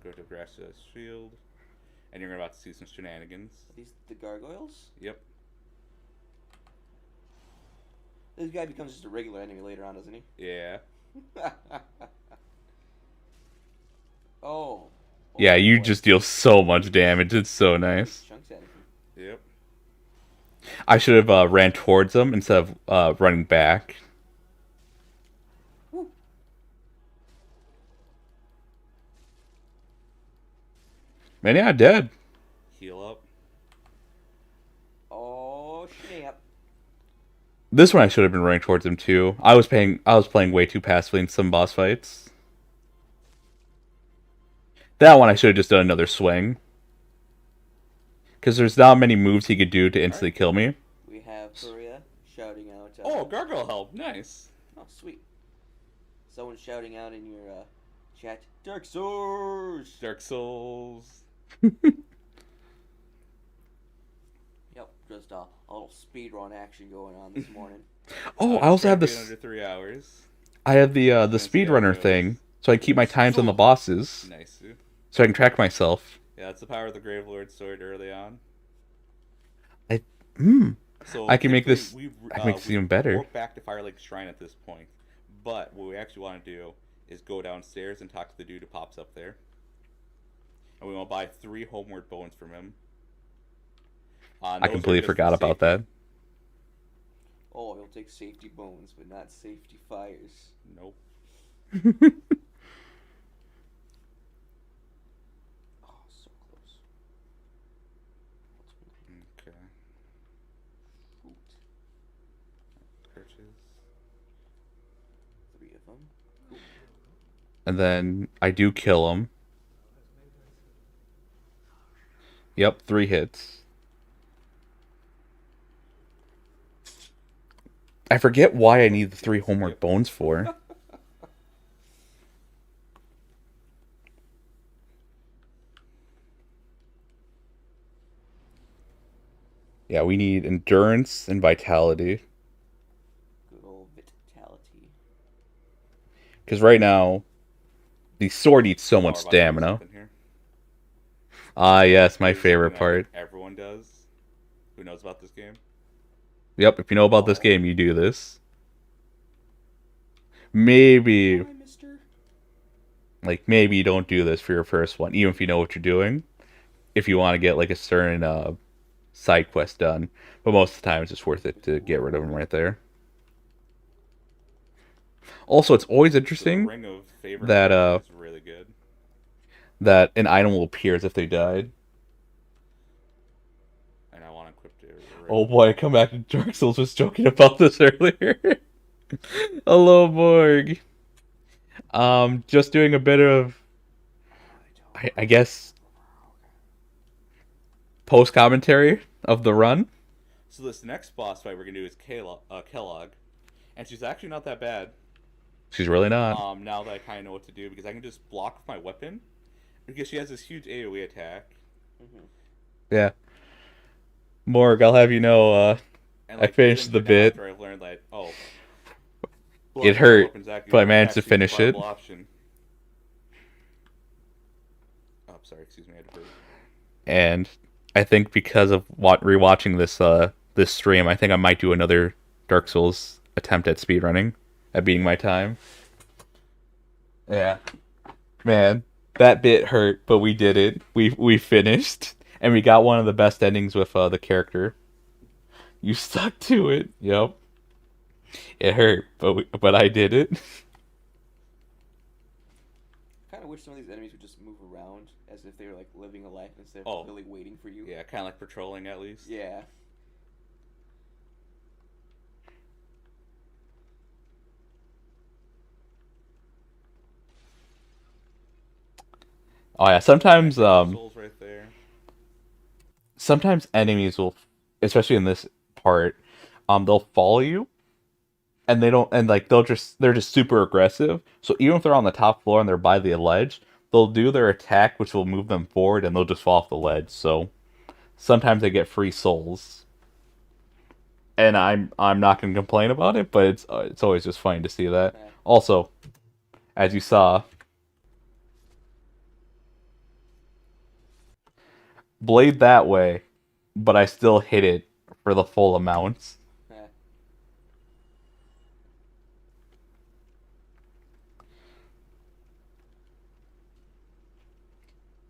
go to Gracia's Field, and you're about to see some shenanigans. Are these the gargoyles? Yep. This guy becomes just a regular enemy later on, doesn't he? Yeah. Oh. Yeah, you boy. just deal so much damage. It's so nice. Chunks at him. Yep. I should have ran towards them instead of running back. Woo. Man, yeah, dead. Heal up. This one I should have been running towards him too. I was playing way too passively in some boss fights. That one I should have just done another swing. Because there's not many moves he could do to instantly kill me. We have Furia shouting out. Oh, gargoyle help. Nice. Oh, sweet. Someone shouting out in your chat. Dark Souls. Dark Souls. Yep, just a little speedrun action going on this morning. Oh, I also have Crank it this. under 3 hours. I have the Fancy speedrunner gargoyles. thing, so I keep my times on the bosses, Nice. so I can track myself. Yeah, that's the power of the Gravelord sword early on. Hmm. So I can make this- typically I can make this even better. Walk back to Fire Lake Shrine at this point, but what we actually want to do is go downstairs and talk to the dude who pops up there, and we want to buy 3 homeward bones from him. I Those are completely just forgot for about safety. that. Oh, he'll take safety bones, but not safety fires. Nope. Oh, so close. Okay. Shoot. Purchase. 3 of them. Cool. And then I do kill him. Yep, 3 hits. I forget why I need the 3 homeward bones for. Yeah, we need endurance and vitality. Good old vitality. Because right now, the sword eats so Oh, much we're about to do stamina. something here. Ah, yes, my This is favorite something I think part. everyone does. Who knows about this game? Yep, if you know about this game, you do this. Maybe, Hi, mister. maybe you don't do this for your first one, even if you know what you're doing. If you want to get, like, a certain side quest done. But most of the time, it's just worth it to get rid of them right there. Also, it's always So the interesting Ring of Favor that, is really good. that an item will appear as if they died. And I want to equip it. Oh boy, I come back to Dark Souls was joking about this earlier. Hello, Borg. Just doing a bit of, I guess, post commentary of the run. So this next boss fight we're gonna do is Kellogg, and she's actually not that bad. She's really not. Now that I kind of know what to do, because I can just block with my weapon, because she has this huge AOE attack. Yeah. Morg, I'll have you know, And I finished even the now bit. after I've learned that It hurt, but I managed to finish it. Option. Oh, sorry, excuse me, I had to burp. And I think because of rewatching this stream, I think I might do another Dark Souls attempt at speedrunning, at beating my time. Yeah. Man, that bit hurt, but we did it. We finished, and we got one of the best endings with the character. You stuck to it. Yep. It hurt, but I did it. I kind of wish some of these enemies would just move around as if they were like living a life instead Oh. of really waiting for you. Yeah, kind of like patrolling at least. Yeah. Oh yeah, sometimes Souls right there. sometimes enemies will, especially in this part, they'll follow you, and they don't, and like they're just super aggressive. So even if they're on the top floor and they're by the ledge, they'll do their attack, which will move them forward, and they'll just fall off the ledge. So sometimes they get free souls, and I'm not gonna complain about it, but it's always just funny to see that. Yeah. Also, as you saw, blade that way, but I still hit it for the full amount. Yeah.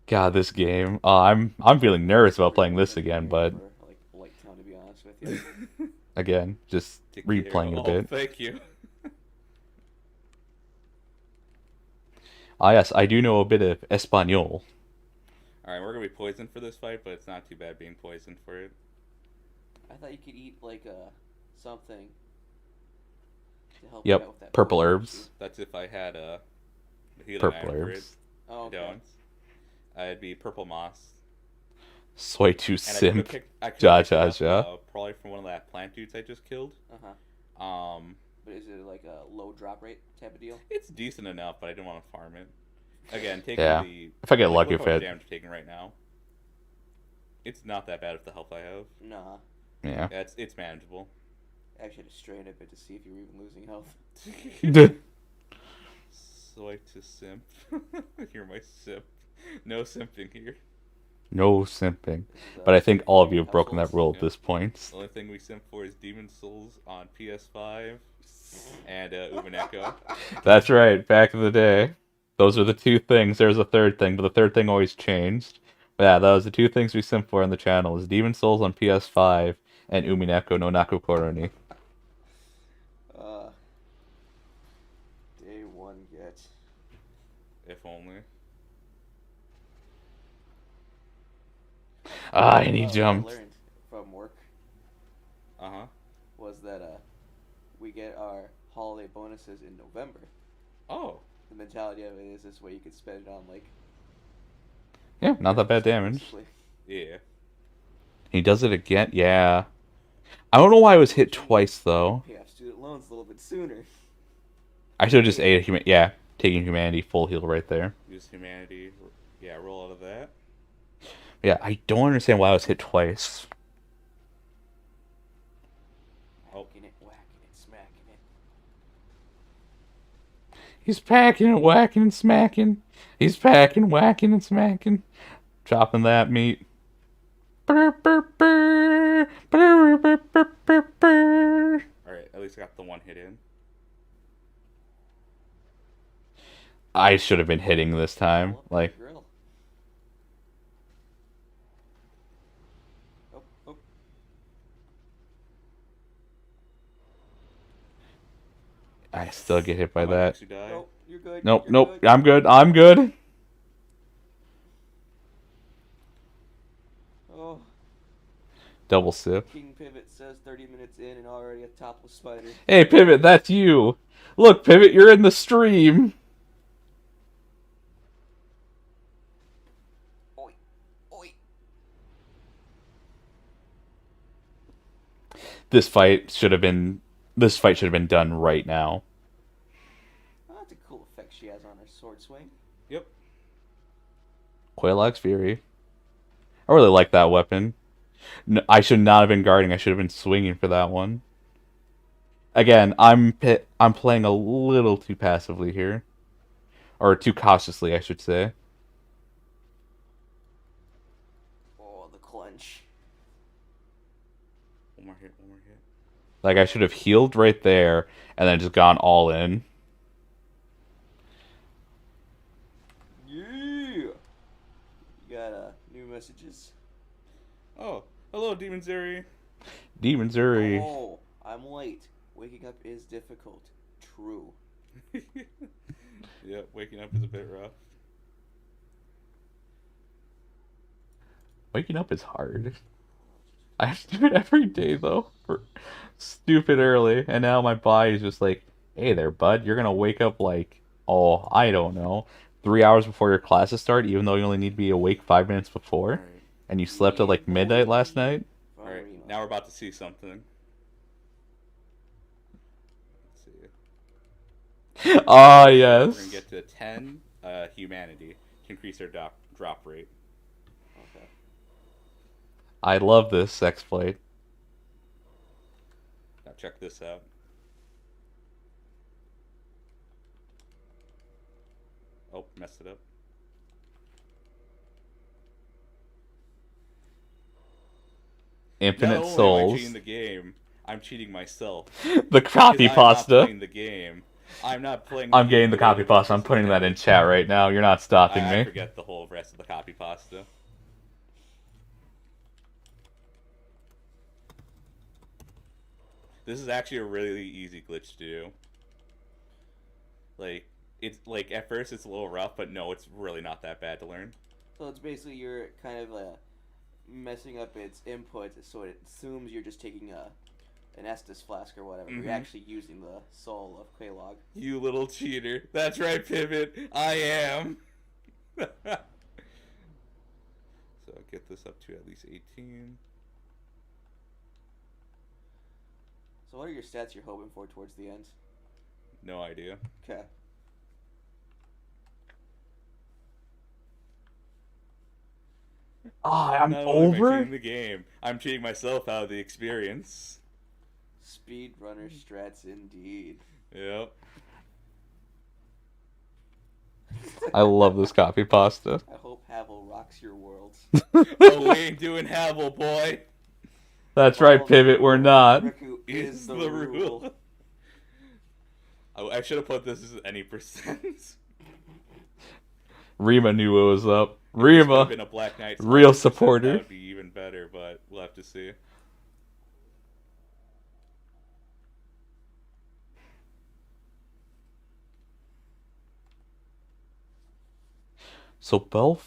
God, this game. I'm feeling nervous about playing this again, but For, like Blight Town, to be honest with you. again, just Take care. replaying it a Oh, bit. thank you. Ah, yes, I do know a bit of Espanol. Alright, we're gonna be poisoned for this fight, but it's not too bad being poisoned for it. I thought you could eat like something To help you Yep, out with that purple Pokemon herbs. That's if I had a healing Purple item for it. herbs. Oh, I okay. don't. I'd be purple moss. Soy too And I could have simp. picked, I could Ja, have picked ja, it ja. up, probably from one of that plant dudes I just killed. Uh-huh. But is it like a low drop rate type of deal? It's decent enough, but I didn't want to farm it. Again, taking Yeah. the If I get like, lucky look with how much it. damage I'm taking right now. It's not that bad with the health I have. Nah. Yeah. Yeah, it's manageable. I actually had to strain a bit to see if you were even losing health. Soy to simp. You're my simp. No simping here. No simping. This is, But I think all of you have Dark broken that Souls. rule at Yeah. this point. The only thing we simp for is Demon Souls on PS5 and Ubaneko. That's right, back in the day. Those are the two things. There's a third thing, but the third thing always changed. But yeah, that was the two things we simp for on the channel. Is Demon Souls on PS5 and Umineko no Naku Koroni. Day one get. If only. And he What I jumped. learned from work Uh-huh. was that we get our holiday bonuses in November. Oh. The mentality of it is this way you could spend it on like Yeah, not that bad damage. basically. Yeah. He does it again. Yeah. I don't know why I was hit twice though. Pay off student loans a little bit sooner. I should have just ate a yeah, taking humanity full heal right there. Use humanity. Yeah, roll out of that. Yeah, I don't understand why I was hit twice. Oh. Whacking it, smacking it. He's packing and whacking and smacking. He's packing, whacking and smacking. Chopping that meat. Alright, at least I got the one hit in. I should have been hitting this time. Pull up Like, the grill. Oh. I still get hit by I might that. actually die. Nope, you're good. Nope, you're nope. good. I'm good. I'm good. Oh, Double sip. King Pivot says 30 minutes in and already a topless spider. Hey, Pivot, that's you. Look, Pivot, you're in the stream. Oi, oi. This fight should have been done right now. Oh, that's a cool effect she has on her sword swing. Yep. Quailox Fury. I really like that weapon. No, I should not have been guarding. I should have been swinging for that one. Again, I'm playing a little too passively here. Or too cautiously, I should say. Oh, the clench. One more hit. Like, I should have healed right there, and then just gone all in. Yeah. You got new messages. Oh, hello, Demon Zeri. Demon Zuri. Oh, I'm late. Waking up is difficult. True. Yep, waking up is a bit rough. Waking up is hard. I have to do it every day, though. For stupid early. And now my body's just like, hey there, bud. You're going to wake up like, oh, I don't know, 3 hours before your classes start, even though you only need to be awake 5 minutes before. Alright. And you slept at like midnight last night. Alright, now we're about to see something. Let's see. Ah, We're yes. gonna get to 10 humanity to increase our drop rate. Okay. I love this exploit. Now check this out. Oh, messed it up. Infinite Not only am I souls. cheating the game, I'm cheating myself. The copy Because I'm not pasta. playing the game. I'm not playing. I'm getting the copy pasta. I'm putting that in chat right now. You're not stopping I me. forget the whole rest of the copy pasta. This is actually a really easy glitch to do. Like, it's like at first it's a little rough, but no, it's really not that bad to learn. So it's basically you're kind of messing up its input, so it assumes you're just taking an Estus flask or whatever. Mhm. You're actually using the soul of Quelaag. You little cheater. That's right, Pivot. I am. So I'll get this up to at least 18. So what are your stats you're hoping for towards the end? No idea. Okay. I'm Not only am I over. cheating the game, I'm cheating myself out of the experience. Speedrunner strats indeed. Yep. I love this copy pasta. I hope Havel rocks your world. Oh, we ain't doing Havel, boy. That's right, Pivot. We're not. Rikku is the rule. I should have put this as any percent. Rima knew what was up. This could have Rima, been a Black Knight real 100%, supporter. That would be even better, but we'll have to see. So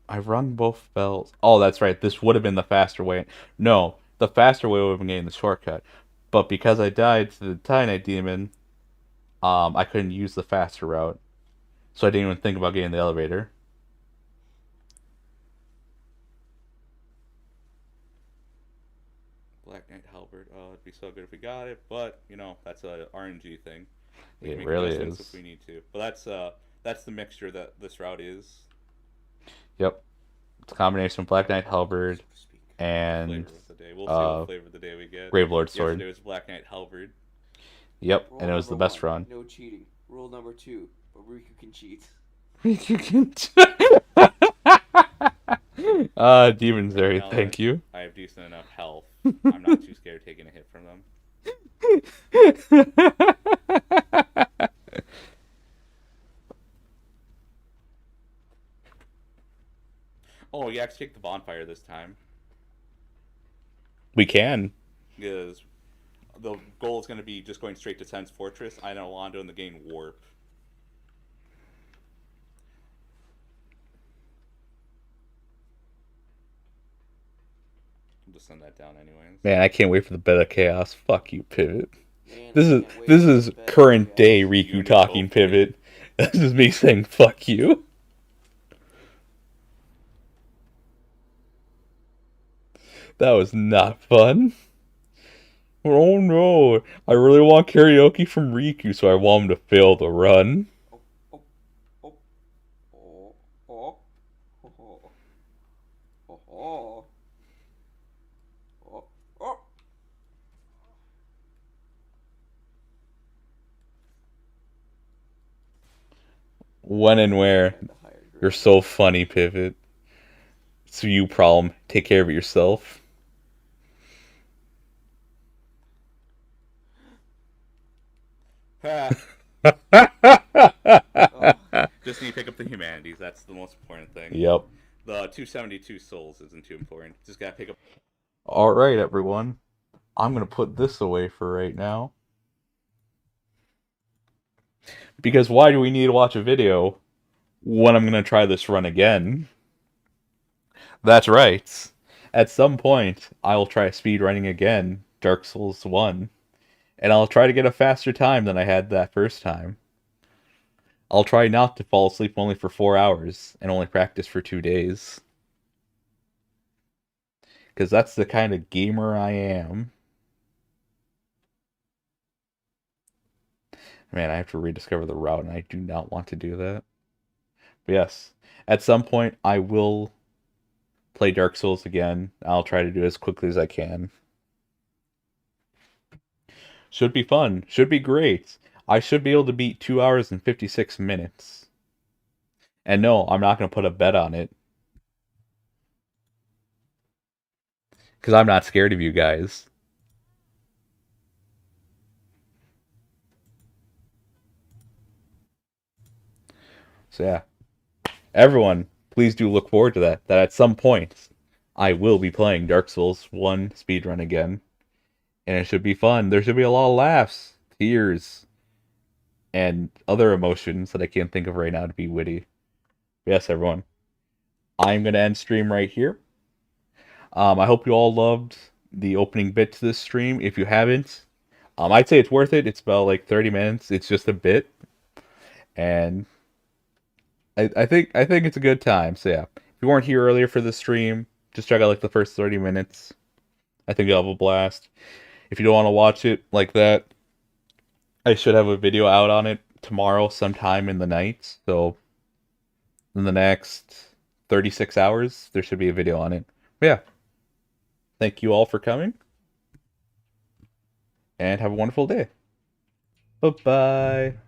I rung both bells. Oh, that's right. This would have been the faster way. No, the faster way would have been getting the shortcut. But because I died to the Titanite Demon, I couldn't use the faster route. So I didn't even think about getting the elevator. Black Knight Halberd. Oh, it'd be so good if we got it, but you know that's a RNG thing. We It can make really adjustments is. if we need to. But that's the mixture that this route is. Yep. It's a combination of Black Knight Halberd and Flavor of the day. We'll see what flavor of the day we get. Gravelord Sword. Yesterday was Black Knight Halberd. Yep, Rule and it was the number best one, run. No cheating. Rule number 2, but Rikku can cheat. You can. Demon Zeri, Now thank that you. I have decent enough health. I'm not too scared of taking a hit from them. Oh, you actually take the bonfire this time. We can. Because the goal is going to be just going straight to Sen's Fortress. I know Londo and the game Warp. I'll just send that down anyways. Man, I can't wait for the beta chaos. Fuck you, Pivot. Man, This I is can't wait this for is the best current day chaos. Rikku You talking, both. Pivot. This is me saying fuck you. That was not fun. Oh no, I really want karaoke from Rikku, so I want him to fail the run. Oh, oh, oh, oh, oh, oh, oh, oh, oh, oh. When and where? And the higher grade. You're so funny, Pivot. It's a you problem. Take care of it yourself. Ha! Oh, Just need to pick up the humanities. That's the most important thing. Yep. The 272 souls isn't too important. Just gotta pick up. Alright, everyone. I'm gonna put this away for right now. Because why do we need to watch a video when I'm gonna try this run again? That's right. At some point, I'll try speedrunning again, Dark Souls 1. And I'll try to get a faster time than I had that first time. I'll try not to fall asleep only for 4 hours and only practice for 2 days. Because that's the kind of gamer I am. Man, I have to rediscover the route, and I do not want to do that. But yes, at some point, I will play Dark Souls again. I'll try to do it as quickly as I can. Should be fun. Should be great. I should be able to beat 2 hours and 56 minutes. And no, I'm not going to put a bet on it. Because I'm not scared of you guys. So yeah. Everyone, please do look forward to that. That at some point, I will be playing Dark Souls 1 speedrun again. And it should be fun. There should be a lot of laughs, tears, and other emotions that I can't think of right now to be witty. Yes, everyone. I'm going to end stream right here. I hope you all loved the opening bit to this stream. If you haven't, I'd say it's worth it. It's about like 30 minutes. It's just a bit, and I think it's a good time. So yeah, if you weren't here earlier for the stream, just check out like the first 30 minutes. I think you'll have a blast. If you don't want to watch it like that, I should have a video out on it tomorrow sometime in the night. So in the next 36 hours, there should be a video on it. But yeah. Thank you all for coming. And have a wonderful day. Bye-bye.